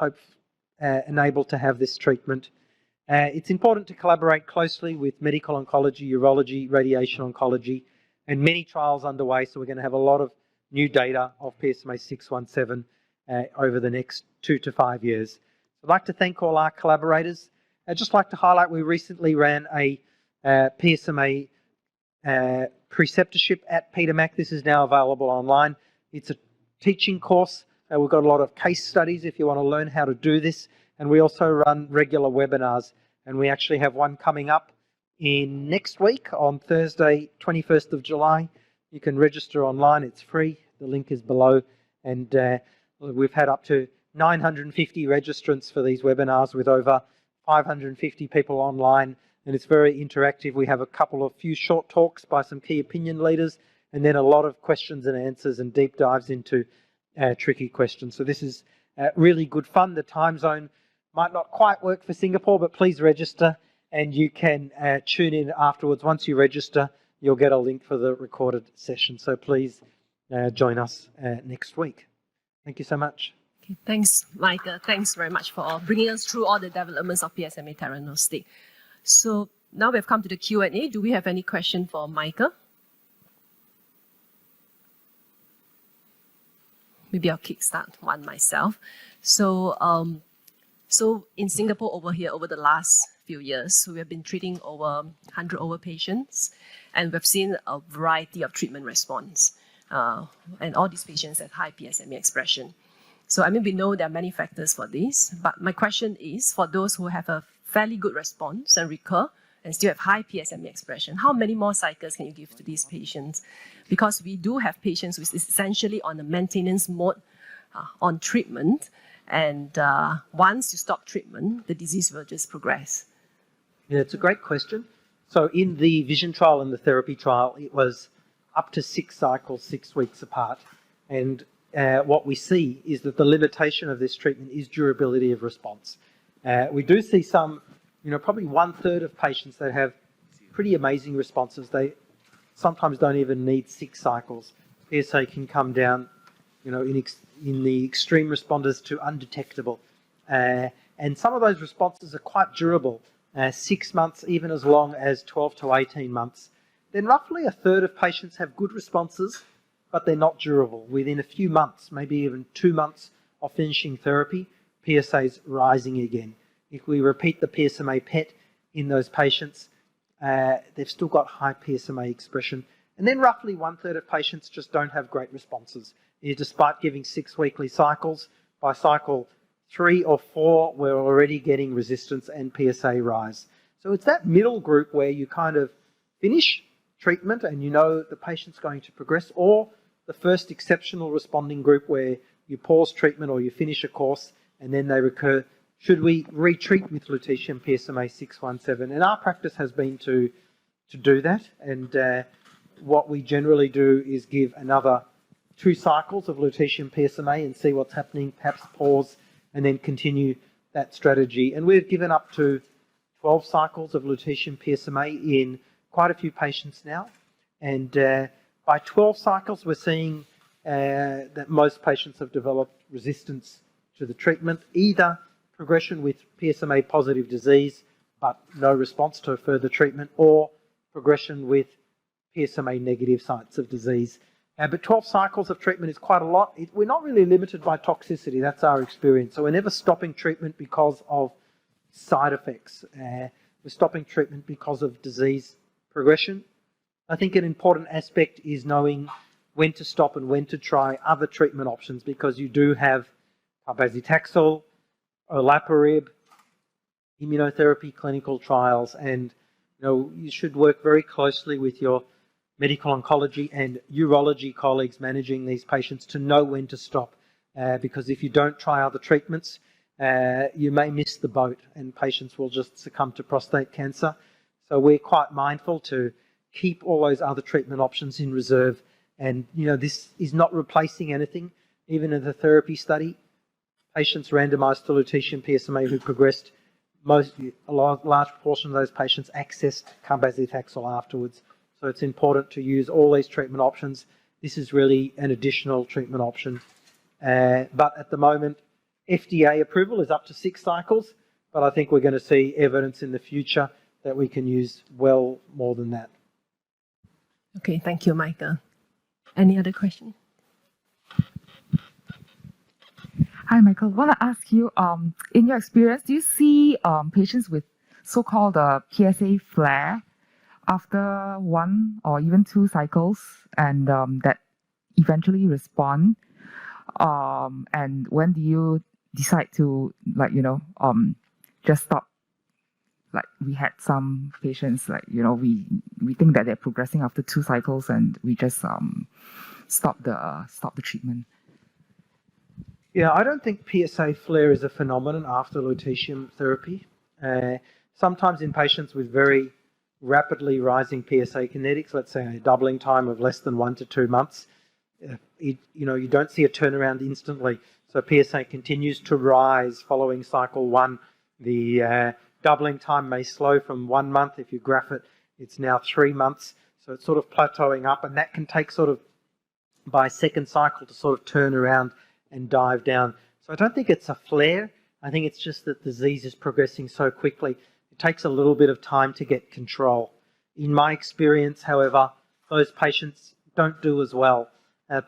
enabled to have this treatment. It's important to collaborate closely with medical oncology, urology, radiation oncology, and many trials underway, so we're going to have a lot of new data of PSMA 617 over the next 2 to 5 years. I'd like to thank all our collaborators. I'd just like to highlight we recently ran a PSMA preceptorship at Peter Mac. This is now available online. It's a teaching course. We've got a lot of case studies if you want to learn how to do this. And we also run regular webinars. And we actually have one coming up in next week on Thursday, 21st of July. You can register online. It's free. The link is below. And we've had up to 950 registrants for these webinars with over 550 people online. And it's very interactive. We have a few short talks by some key opinion leaders, and then a lot of questions and answers and deep dives into tricky questions. So this is really good fun. The time zone might not quite work for Singapore, but please register and you can tune in afterwards. Once you register, you'll get a link for the recorded session. So please join us next week. Thank you so much. Okay, thanks, Michael. Thanks very much for bringing us through all the developments of PSMA theranostic. So now we've come to the Q&A. Do we have any question for Michael? Maybe I'll kickstart one myself. So in Singapore over the last few years, we have been treating over 100 patients, and we've seen a variety of treatment response. And all these patients have high PSMA expression. So I mean, we know there are many factors for this, but my question is, for those who have a fairly good response and recur and still have high PSMA expression, how many more cycles can you give to these patients? Because we do have patients which is essentially on a maintenance mode on treatment, and once you stop treatment, the disease will just progress. Yeah, it's a great question. So in the vision trial and the therapy trial, it was up to 6 cycles, 6 weeks apart. And what we see is that the limitation of this treatment is durability of response. We do see some, probably 1/3 of patients that have pretty amazing responses. They sometimes don't even need 6 cycles. PSA can come down, in the extreme responders to undetectable. And some of those responses are quite durable, 6 months, even as long as 12 to 18 months. Then roughly 1/3 of patients have good responses, but they're not durable. Within a few months, maybe even 2 months of finishing therapy, PSA is rising again. If we repeat the PSMA PET in those patients, they've still got high PSMA expression. And then roughly 1/3 of patients just don't have great responses. Despite giving 6 weekly cycles, by cycle 3 or 4, we're already getting resistance and PSA rise. So it's that middle group where you kind of finish treatment and the patient's going to progress, or the first exceptional responding group where you pause treatment or you finish a course and then they recur. Should we retreat with lutetium PSMA 617? And our practice has been to do that. And what we generally do is give another 2 cycles of lutetium PSMA and see what's happening, perhaps pause, and then continue that strategy. And we've given up to 12 cycles of lutetium PSMA in quite a few patients now. And by 12 cycles, we're seeing that most patients have developed resistance to the treatment, either progression with PSMA positive disease, but no response to further treatment, or progression with PSMA negative sites of disease. But 12 cycles of treatment is quite a lot. We're not really limited by toxicity, that's our experience. So we're never stopping treatment because of side effects. We're stopping treatment because of disease progression. I think an important aspect is knowing when to stop and when to try other treatment options, because you do have cabazitaxel, olaparib, immunotherapy clinical trials, and you should work very closely with your medical oncology and urology colleagues managing these patients to know when to stop, because if you don't try other treatments, you may miss the boat and patients will just succumb to prostate cancer. So we're quite mindful to keep all those other treatment options in reserve. And this is not replacing anything. Even in the therapy study, patients randomized to lutetium PSMA who progressed, a large portion of those patients accessed cabazitaxel afterwards. So it's important to use all these treatment options. This is really an additional treatment option. But at the moment, FDA approval is up to 6 cycles, but I think we're going to see evidence in the future that we can use well more than that. Okay, thank you, Michael. Any other question? Hi, Michael. I want to ask you, in your experience, do you see patients with so-called PSA flare after 1 or even 2 cycles and that eventually respond? And when do you decide to, just stop? Like we had some patients, we think that they're progressing after 2 cycles and we just stop the treatment. Yeah, I don't think PSA flare is a phenomenon after lutetium therapy. Sometimes in patients with very rapidly rising PSA kinetics, let's say a doubling time of less than 1 to 2 months, you don't see a turnaround instantly. So PSA continues to rise following cycle 1. The doubling time may slow from 1 month. If you graph it, it's now 3 months. So it's sort of plateauing up, and that can take sort of by second cycle to sort of turn around and dive down. So I don't think it's a flare. I think it's just that disease is progressing so quickly. It takes a little bit of time to get control. In my experience, however, those patients don't do as well.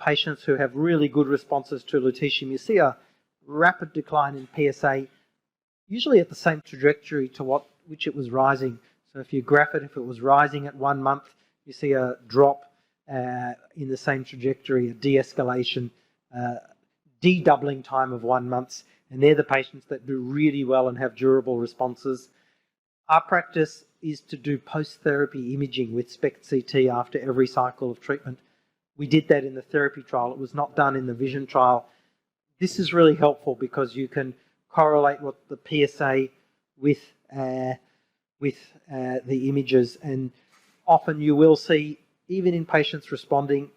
Patients who have really good responses to lutetium, you see a rapid decline in PSA, usually at the same trajectory to which it was rising. So if you graph it, if it was rising at 1 month, you see a drop in the same trajectory, a de-escalation, de-doubling time of 1 month, and they're the patients that do really well and have durable responses. Our practice is to do post-therapy imaging with SPECT-CT after every cycle of treatment. We did that in the therapy trial. It was not done in the vision trial. This is really helpful because you can correlate what the PSA with the images, and often you will see, even in patients responding,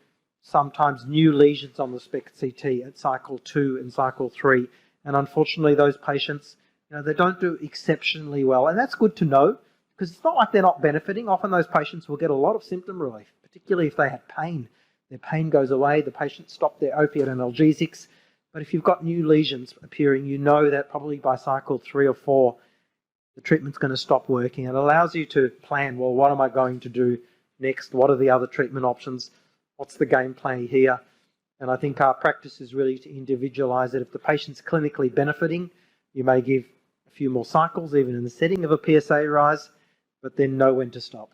sometimes new lesions on the SPECT-CT at cycle 2 and cycle 3. And unfortunately, those patients, they don't do exceptionally well. And that's good to know, because it's not like they're not benefiting. Often those patients will get a lot of symptom relief, particularly if they had pain. Their pain goes away, the patient stopped their opiate analgesics. But if you've got new lesions appearing, you know that probably by cycle 3 or 4, the treatment's going to stop working. It allows you to plan, well, what am I going to do next? What are the other treatment options? What's the game plan here? And I think our practice is really to individualise it. If the patient's clinically benefiting, you may give a few more cycles, even in the setting of a PSA rise, but then know when to stop.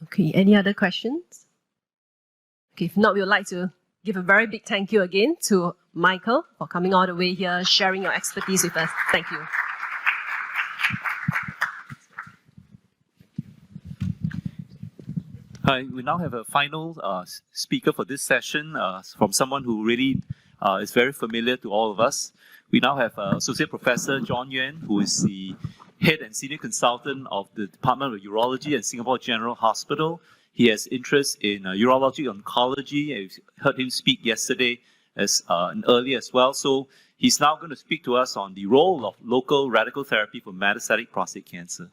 Okay, any other questions? Okay, if not, we would like to give a very big thank you again to Michael for coming all the way here, sharing your expertise with us. Thank you. Hi, we now have a final speaker for this session from someone who really is very familiar to all of us. We now have Associate Professor John Yuan, who is the Head and Senior Consultant of the Department of Urology at Singapore General Hospital. He has interest in urology oncology. I heard him speak yesterday and earlier as well. So he's now going to speak to us on the role of local radical therapy for metastatic prostate cancer.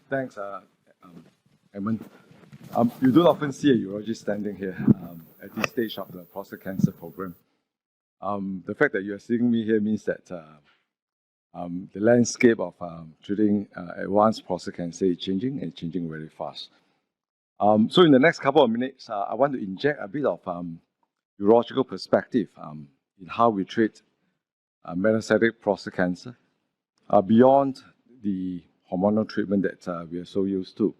Thanks, Edmund. You don't often see a urologist standing here at this stage of the prostate cancer program. The fact that you are seeing me here means that the landscape of treating advanced prostate cancer is changing and changing very fast. So in the next couple of minutes, I want to inject a bit of urological perspective in how we treat metastatic prostate cancer beyond the hormonal treatment that we are so used to.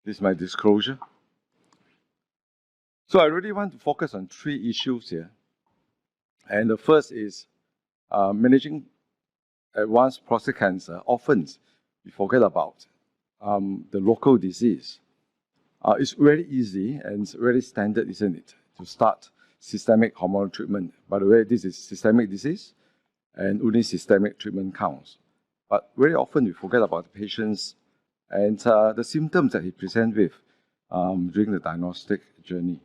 This is my disclosure. So I really want to focus on 3 issues here. And the first is managing advanced prostate cancer. Often we forget about the local disease. It's very easy and it's very standard, isn't it, to start systemic hormonal treatment. By the way, this is systemic disease and only systemic treatment counts. But very often we forget about the patients and the symptoms that he presents with during the diagnostic journey.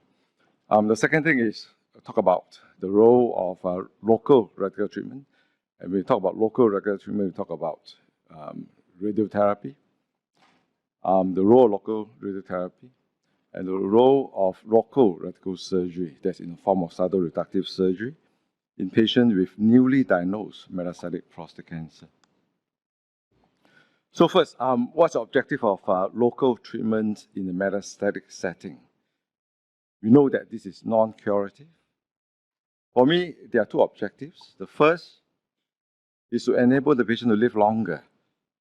The second thing is talk about the role of local radical treatment. And when we talk about local radical treatment, we talk about radiotherapy, the role of local radiotherapy, and the role of local radical surgery, that's in the form of cytoreductive surgery, in patients with newly diagnosed metastatic prostate cancer. So first, what's the objective of local treatment in the metastatic setting? We know that this is non-curative. For me, there are 2 objectives. The first is to enable the patient to live longer,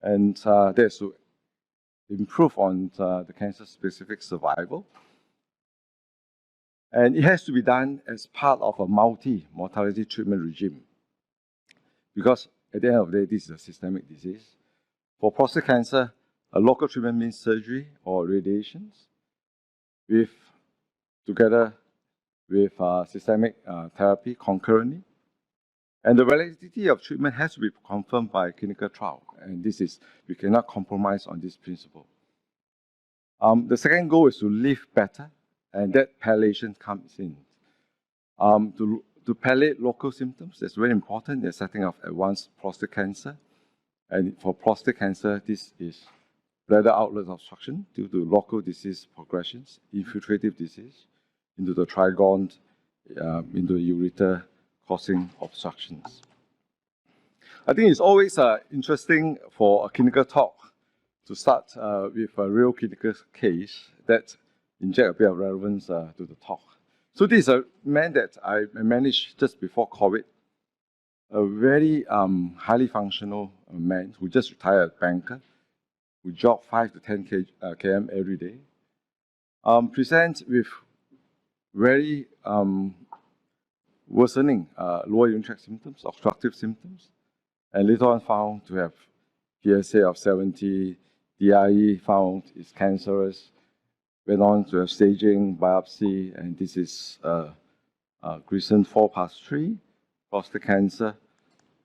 and that's to improve on the cancer-specific survival. And it has to be done as part of a multi-mortality treatment regime, because at the end of the day, this is a systemic disease. For prostate cancer, a local treatment means surgery or radiations together with systemic therapy concurrently. And the validity of treatment has to be confirmed by clinical trial. And we cannot compromise on this principle. The second goal is to live better, and that palliation comes in. To palliate local symptoms, that's very important in the setting of advanced prostate cancer. And for prostate cancer, this is bladder outlet obstruction due to local disease progressions, infiltrative disease into the trigone, into the ureter, causing obstructions. I think it's always interesting for a clinical talk to start with a real clinical case that inject a bit of relevance to the talk. So this is a man that I managed just before COVID, a very highly functional man who just retired as banker, who jogged 5 to 10 km every day, presents with very worsening lower urinary tract symptoms, obstructive symptoms, and later on found to have PSA of 70, DIE found is cancerous, went on to have staging, biopsy, and this is Gleason 4+3, prostate cancer,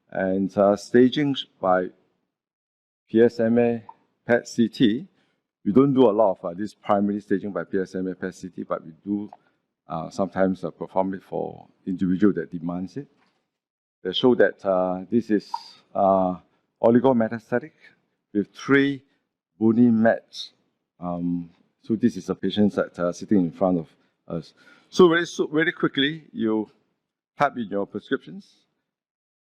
and staging by PSMA, PET-CT. We don't do a lot of this primary staging by PSMA, PET-CT, but we do sometimes perform it for individual that demands it. They show that this is oligometastatic with 3 bony mets. So this is a patient that sitting in front of us. So very quickly, you type in your prescriptions,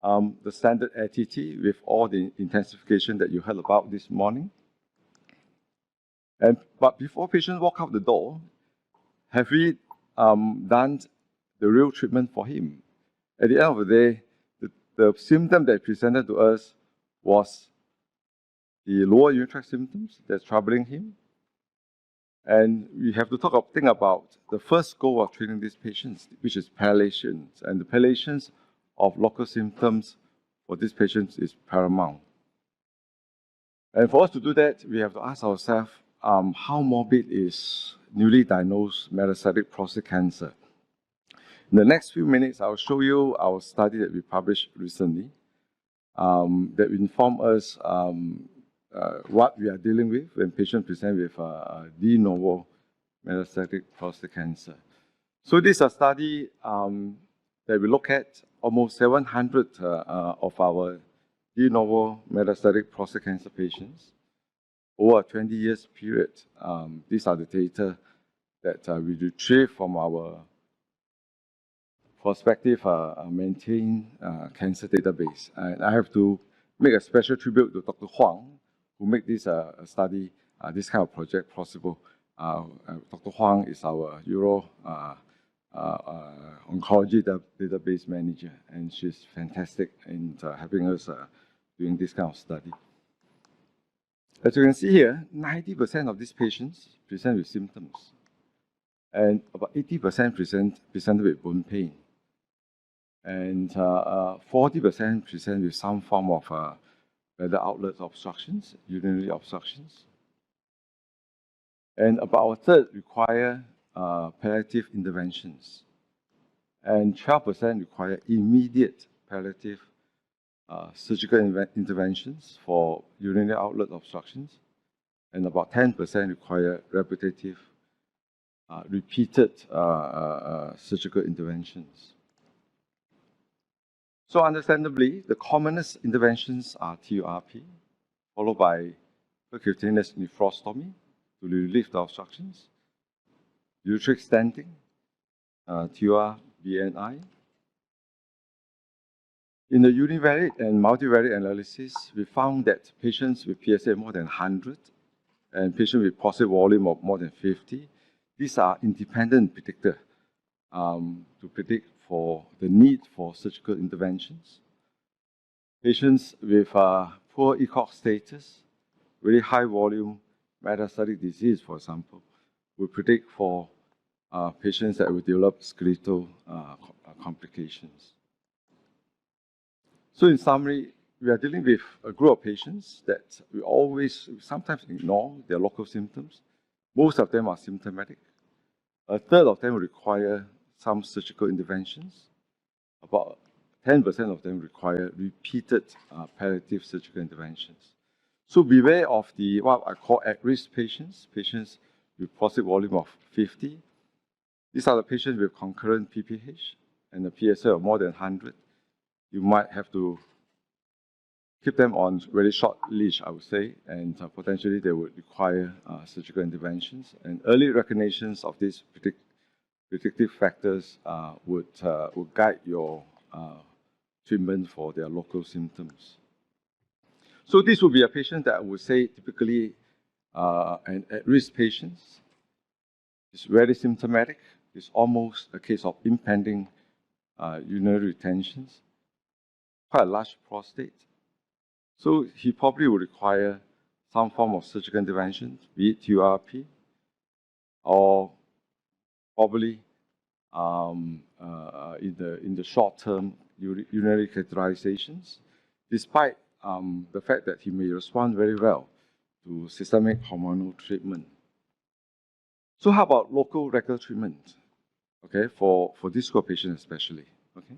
the standard ATT with all the intensification that you heard about this morning. But before patients walk out the door, have we done the real treatment for him? At the end of the day, the symptom that presented to us was the lower urinary tract symptoms that's troubling him. And we have to think about the first goal of treating these patients, which is palliation. And the palliation of local symptoms for these patients is paramount. And for us to do that, we have to ask ourselves, how morbid is newly diagnosed metastatic prostate cancer? In the next few minutes, I'll show you our study that we published recently that will inform us what we are dealing with when patients present with de novo metastatic prostate cancer. So this is a study that we look at almost 700 of our de novo metastatic prostate cancer patients over a 20 years period. These are the data that we retrieved from our prospective maintained cancer database. And I have to make a special tribute to Dr. Huang, who made this study, this kind of project possible. Dr. Huang is our oncology database manager, and she's fantastic in helping us doing this kind of study. As you can see here, 90% of these patients present with symptoms, and about 80% presented with bone pain, and 40% present with some form of bladder outlet obstructions, urinary obstructions, and about a third require palliative interventions, and 12% require immediate palliative surgical interventions for urinary outlet obstructions, and about 10% require repetitive, repeated surgical interventions. So understandably, the commonest interventions are TURP, followed by percutaneous nephrostomy to relieve the obstructions, ureteric stenting, TUR-BNI. In the univariate and multivariate analysis, we found that patients with PSA more than 100 and patients with prostate volume of more than 50, these are independent predictors to predict for the need for surgical interventions. Patients with poor ECOG status, very high volume metastatic disease, for example, will predict for patients that will develop skeletal complications. So in summary, we are dealing with a group of patients that we sometimes ignore their local symptoms. Most of them are symptomatic. A third of them require some surgical interventions. About 10% of them require repeated palliative surgical interventions. So beware of what I call at-risk patients, patients with prostate volume of 50. These are the patients with concurrent PPH and a PSA of more than 100. You might have to keep them on very short leash, I would say, and potentially they would require surgical interventions. And early recognitions of these predictive factors would guide your treatment for their local symptoms. So this would be a patient that I would say typically an at-risk patient. It's very symptomatic. It's almost a case of impending urinary retentions. Quite a large prostate. So he probably would require some form of surgical intervention, be it TURP, or probably in the short term urinary catheterizations, despite the fact that he may respond very well to systemic hormonal treatment. So how about local rectal treatment? Okay, for this group of patients especially. Okay.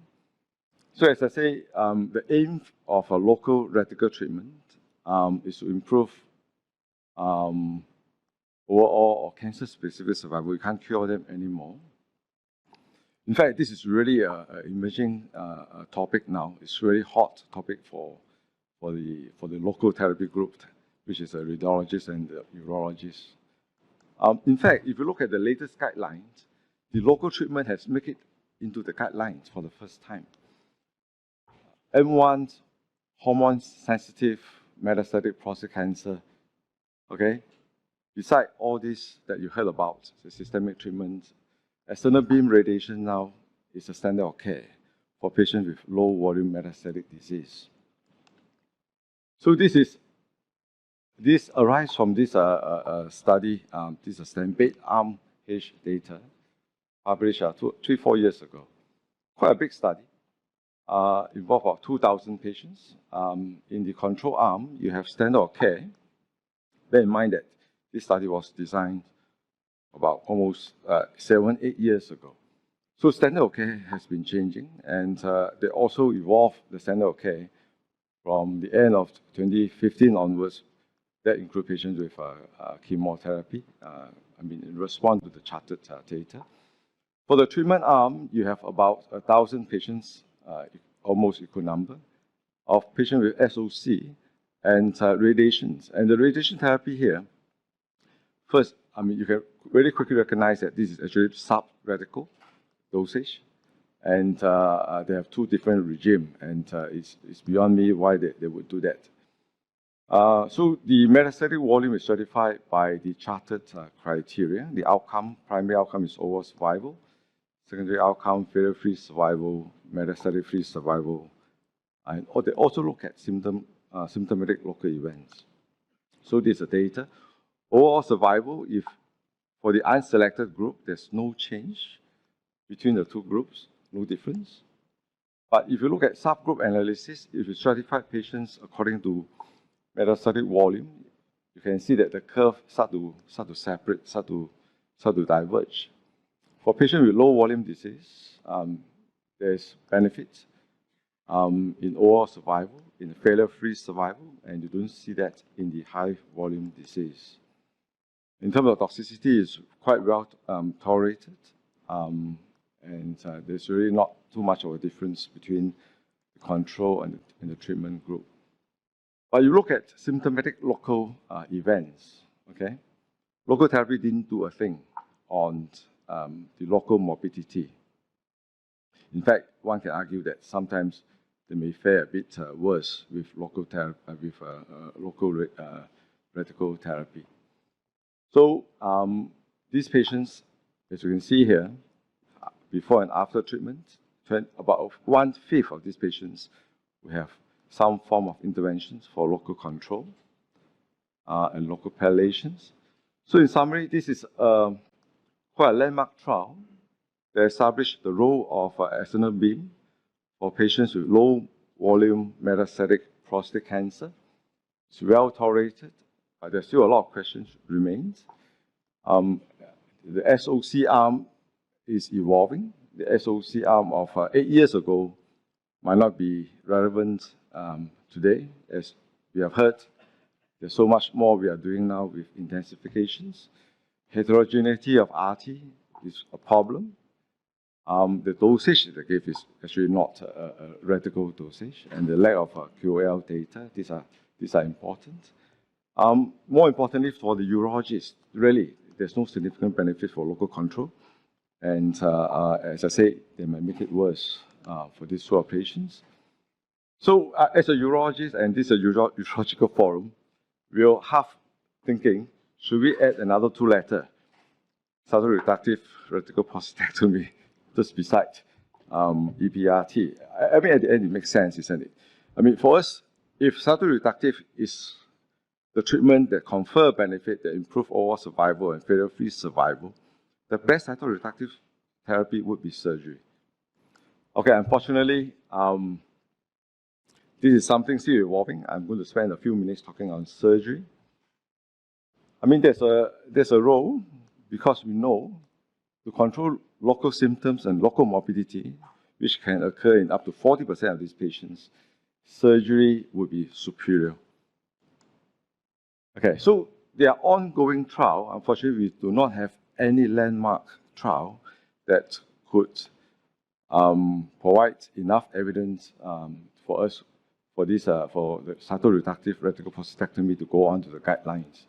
So as I say, the aim of a local radical treatment is to improve overall or cancer-specific survival. We can't cure them anymore. In fact, this is really an emerging topic now. It's really hot topic for the local therapy group, which is a radiologist and the urologist. In fact, if you look at the latest guidelines, the local treatment has made it into the guidelines for the first time. M1 hormone-sensitive metastatic prostate cancer, okay? Beside all this that you heard about, the systemic treatment, external beam radiation now is a standard of care for patients with low volume metastatic disease. So this arises from this study, this is Stampede Arm H data, published 3-4 years ago. Quite a big study. Involved about 2,000 patients. In the control arm, you have standard of care. Bear in mind that this study was designed about almost 7-8 years ago. So standard of care has been changing, and they also evolved the standard of care from the end of 2015 onwards. That includes patients with chemotherapy, in response to the charted data. For the treatment arm, you have about 1,000 patients, almost equal number, of patients with SOC and radiations. And the radiation therapy here, first, you can very quickly recognize that this is actually sub-radical dosage. and they have two different regimes, and it's beyond me why they would do that. So the metastatic volume is certified by the charted criteria. The outcome, primary outcome is overall survival. Secondary outcome, failure-free survival, metastatic-free survival. And they also look at symptomatic local events. So this is the data. Overall survival, if for the unselected group, there's no change between the two groups, no difference. But if you look at subgroup analysis, if you stratify patients according to metastatic volume, you can see that the curve start to separate, start to diverge. For patients with low volume disease, there's benefit in overall survival, in failure-free survival, and you don't see that in the high volume disease. In terms of toxicity, it's quite well tolerated, and there's really not too much of a difference between the control and the treatment group. But you look at symptomatic local events, okay? Local therapy didn't do a thing on the local morbidity. In fact, one can argue that sometimes they may fare a bit worse with local radical therapy. So these patients, as you can see here, before and after treatment, about 1/5 of these patients will have some form of interventions for local control and local palliations. So in summary, this is quite a landmark trial that established the role of external beam for patients with low volume metastatic prostate cancer. It's well tolerated, but there's still a lot of questions remains. The SOC arm is evolving. The SOC arm of 8 years ago might not be relevant today. As we have heard, there's so much more we are doing now with intensifications. Heterogeneity of RT is a problem. The dosage they give is actually not a radical dosage, and the lack of QOL data, these are important. More importantly, for the urologists, really, there's no significant benefit for local control. And as I say, they might make it worse for these sort of patients. So as a urologist, and this is a urological forum, we're half thinking, should we add another 2-letter, cytoreductive radical prostatectomy, just beside EPRT? I mean, at the end, it makes sense, isn't it? I mean, for us, if cytoreductive is the treatment that confer benefit, that improve overall survival and failure-free survival, the best cytoreductive therapy would be surgery. Okay, unfortunately, this is something still evolving. I'm going to spend a few minutes talking on surgery. I mean, there's a role, because we know to control local symptoms and local morbidity, which can occur in up to 40% of these patients, surgery would be superior. Okay, so there are ongoing trials. Unfortunately, we do not have any landmark trial that could provide enough evidence for us for the cytoreductive radical prostatectomy to go on to the guidelines.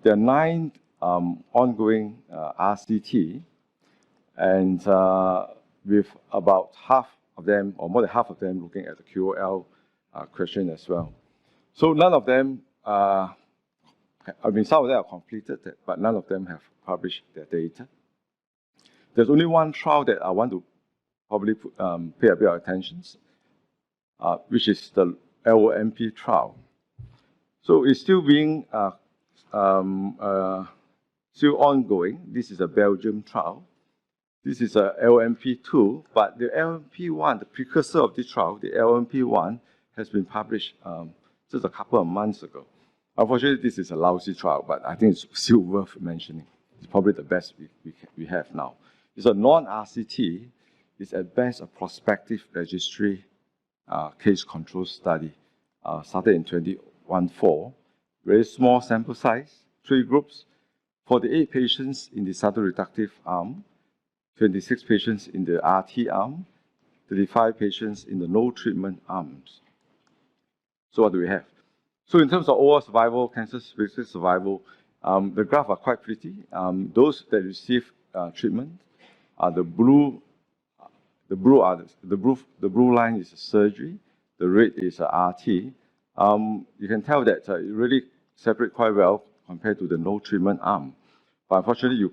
There are 9 ongoing RCT, and with about half of them, or more than half of them, looking at the QOL question as well. So none of them, I mean, some of them are completed, but none of them have published their data. There's only one trial that I want to probably pay a bit of attention, which is the LOMP trial. So it's still being still ongoing. This is a Belgium trial. This is a LMP2, but the LMP1, the precursor of this trial, the LMP1, has been published just a couple of months ago. Unfortunately, this is a lousy trial, but I think it's still worth mentioning. It's probably the best we have now. It's a non-RCT. It's at best a prospective registry case control study, started in 2014. Very small sample size, 3 groups, 48 patients in the cytoreductive arm, 26 patients in the RT arm, 35 patients in the no treatment arms. So what do we have? So in terms of overall survival, cancer-specific survival, the graphs are quite pretty. Those that receive treatment, the blue the blue line is surgery, the red is RT. You can tell that it really separates quite well compared to the no treatment arm. But unfortunately, you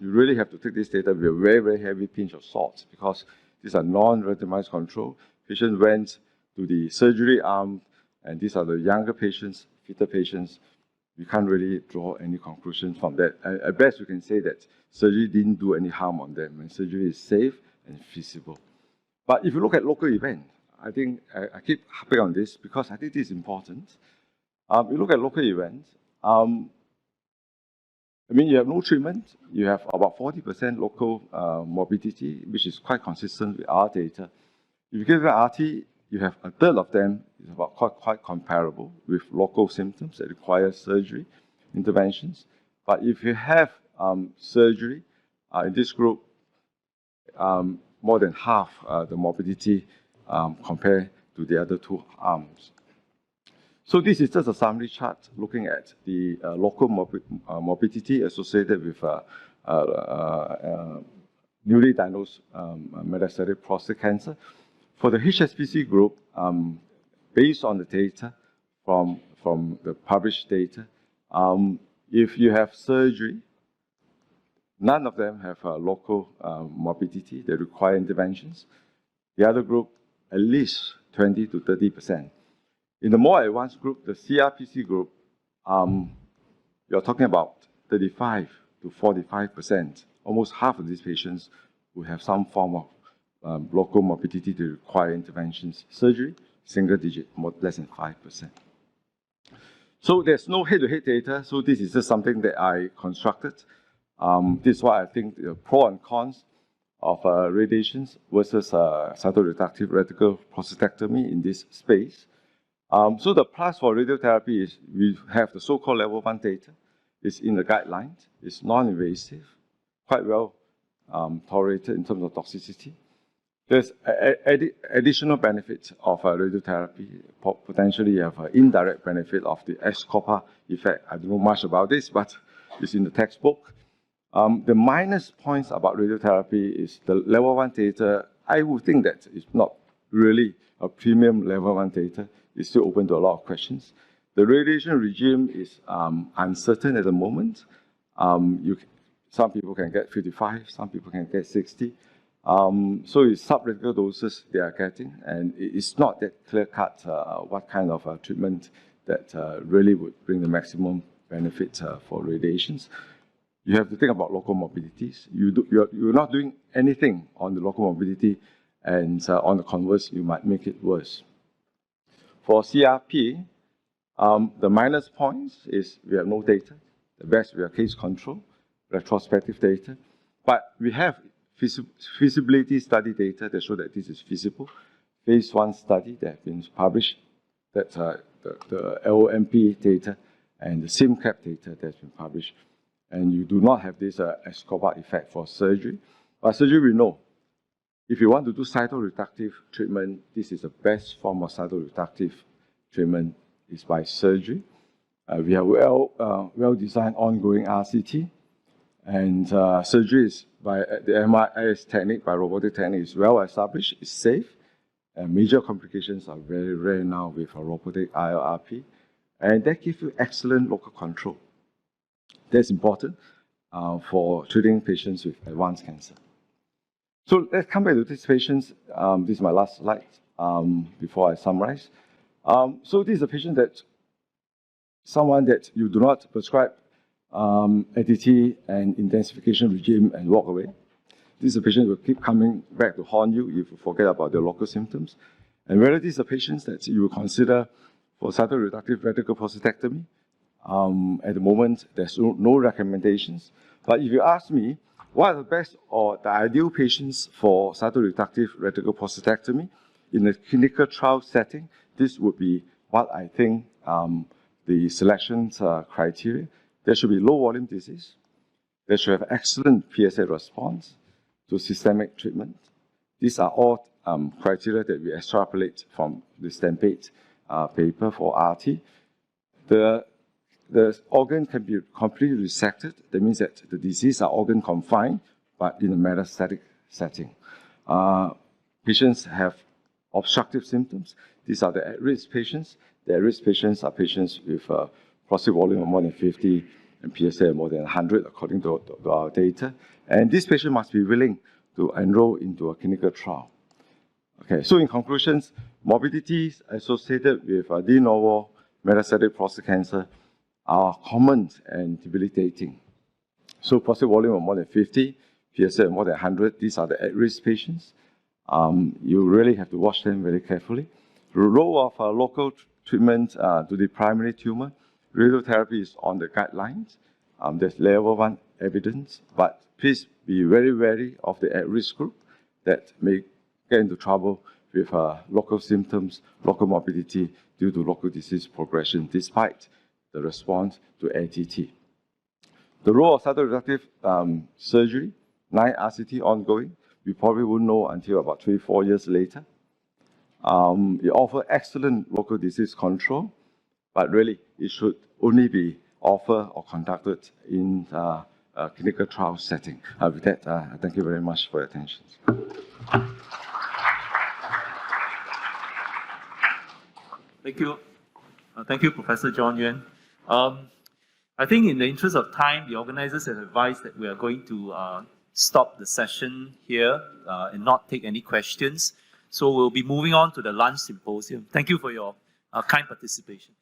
really have to take this data with a very, very heavy pinch of salt because these are non-randomized control. Patients went to the surgery arm, and these are the younger patients, fitter patients. We can't really draw any conclusions from that. At best, we can say that surgery didn't do any harm on them, and surgery is safe and feasible. But if you look at local event, I think I keep harping on this because I think this is important. You look at local events, you have no treatment, you have about 40% local morbidity, which is quite consistent with our data. If you give them RT, you have a third of them is about quite comparable with local symptoms that require surgery interventions. But if you have surgery in this group, more than half the morbidity compared to the other two arms. So this is just a summary chart looking at the local morbidity associated with newly diagnosed metastatic prostate cancer. For the HSPC group, based on the data from the published data, if you have surgery, none of them have local morbidity that require interventions. The other group, at least 20 to 30%. In the more advanced group, the CRPC group, you're talking about 35 to 45%. Almost half of these patients will have some form of local morbidity that require interventions. Surgery, single digit, less than 5%. So there's no head-to-head data, so this is just something that I constructed. This is why I think the pros and cons of radiations versus cytoreductive radical prostatectomy in this space. So the plus for radiotherapy is we have the so-called level 1 data. It's in the guidelines. It's non-invasive, quite well tolerated in terms of toxicity. There's additional benefits of radiotherapy. Potentially, you have an indirect benefit of the Escobar effect. I don't know much about this, but it's in the textbook. The minus points about radiotherapy is the level 1 data. I would think that it's not really a premium level 1 data. It's still open to a lot of questions. The radiation regime is uncertain at the moment. Some people can get 55, some people can get 60. So it's subradical doses they are getting, and it's not that clear-cut what kind of treatment that really would bring the maximum benefit for radiations. You have to think about local morbidities. You're not doing anything on the local morbidity, and on the converse, you might make it worse. For CRP, the minus points is we have no data. The best, we have case control, retrospective data. But we have feasibility study data that show that this is feasible. Phase 1 study that has been published, that's the LOMP data and the SIMCAP data that has been published. And you do not have this Escobar effect for surgery. But surgery, we know. If you want to do cytoreductive treatment, this is the best form of cytoreductive treatment is by surgery. We have well-designed ongoing RCT, and surgery is by the MIS technique, by robotic technique, is well established, it's safe, and major complications are very rare now with a robotic ILRP, and that gives you excellent local control. That's important for treating patients with advanced cancer. So let's come back to these patients. This is my last slide before I summarize. So this is a patient someone that you do not prescribe ADT and intensification regime and walk away. This is a patient who will keep coming back to haunt you if you forget about their local symptoms. And whether these are patients that you will consider for cytoreductive radical prostatectomy, at the moment, there's no recommendations. But if you ask me, what are the best or the ideal patients for cytoreductive radical prostatectomy in a clinical trial setting? This would be what I think the selection criteria. There should be low volume disease. They should have excellent PSA response to systemic treatment. These are all criteria that we extrapolate from the Stampede paper for RT. The organ can be completely resected. That means that the disease are organ confined, but in a metastatic setting. patients have obstructive symptoms. These are the at-risk patients. The at-risk patients are patients with prostate volume of more than 50 and PSA of more than 100, according to our data. And this patient must be willing to enroll into a clinical trial. Okay, so in conclusions, morbidities associated with de novo metastatic prostate cancer are common and debilitating. So prostate volume of more than 50, PSA of more than 100, these are the at-risk patients. You really have to watch them very carefully. The role of local treatment to the primary tumor, radiotherapy is on the guidelines. There's level 1 evidence, but please be very wary of the at-risk group that may get into trouble with local symptoms, local morbidity due to local disease progression, despite the response to ATT. The role of cytoreductive surgery, 9 RCT ongoing, we probably won't know until about 3-4 years later. It offers excellent local disease control, but really it should only be offered or conducted in a clinical trial setting. With that, thank you very much for your attention. Thank you. Thank you, Professor John Yuan. I think in the interest of time, the organizers have advised that we are going to stop the session here and not take any questions. So we'll be moving on to the lunch symposium. Thank you for your kind participation.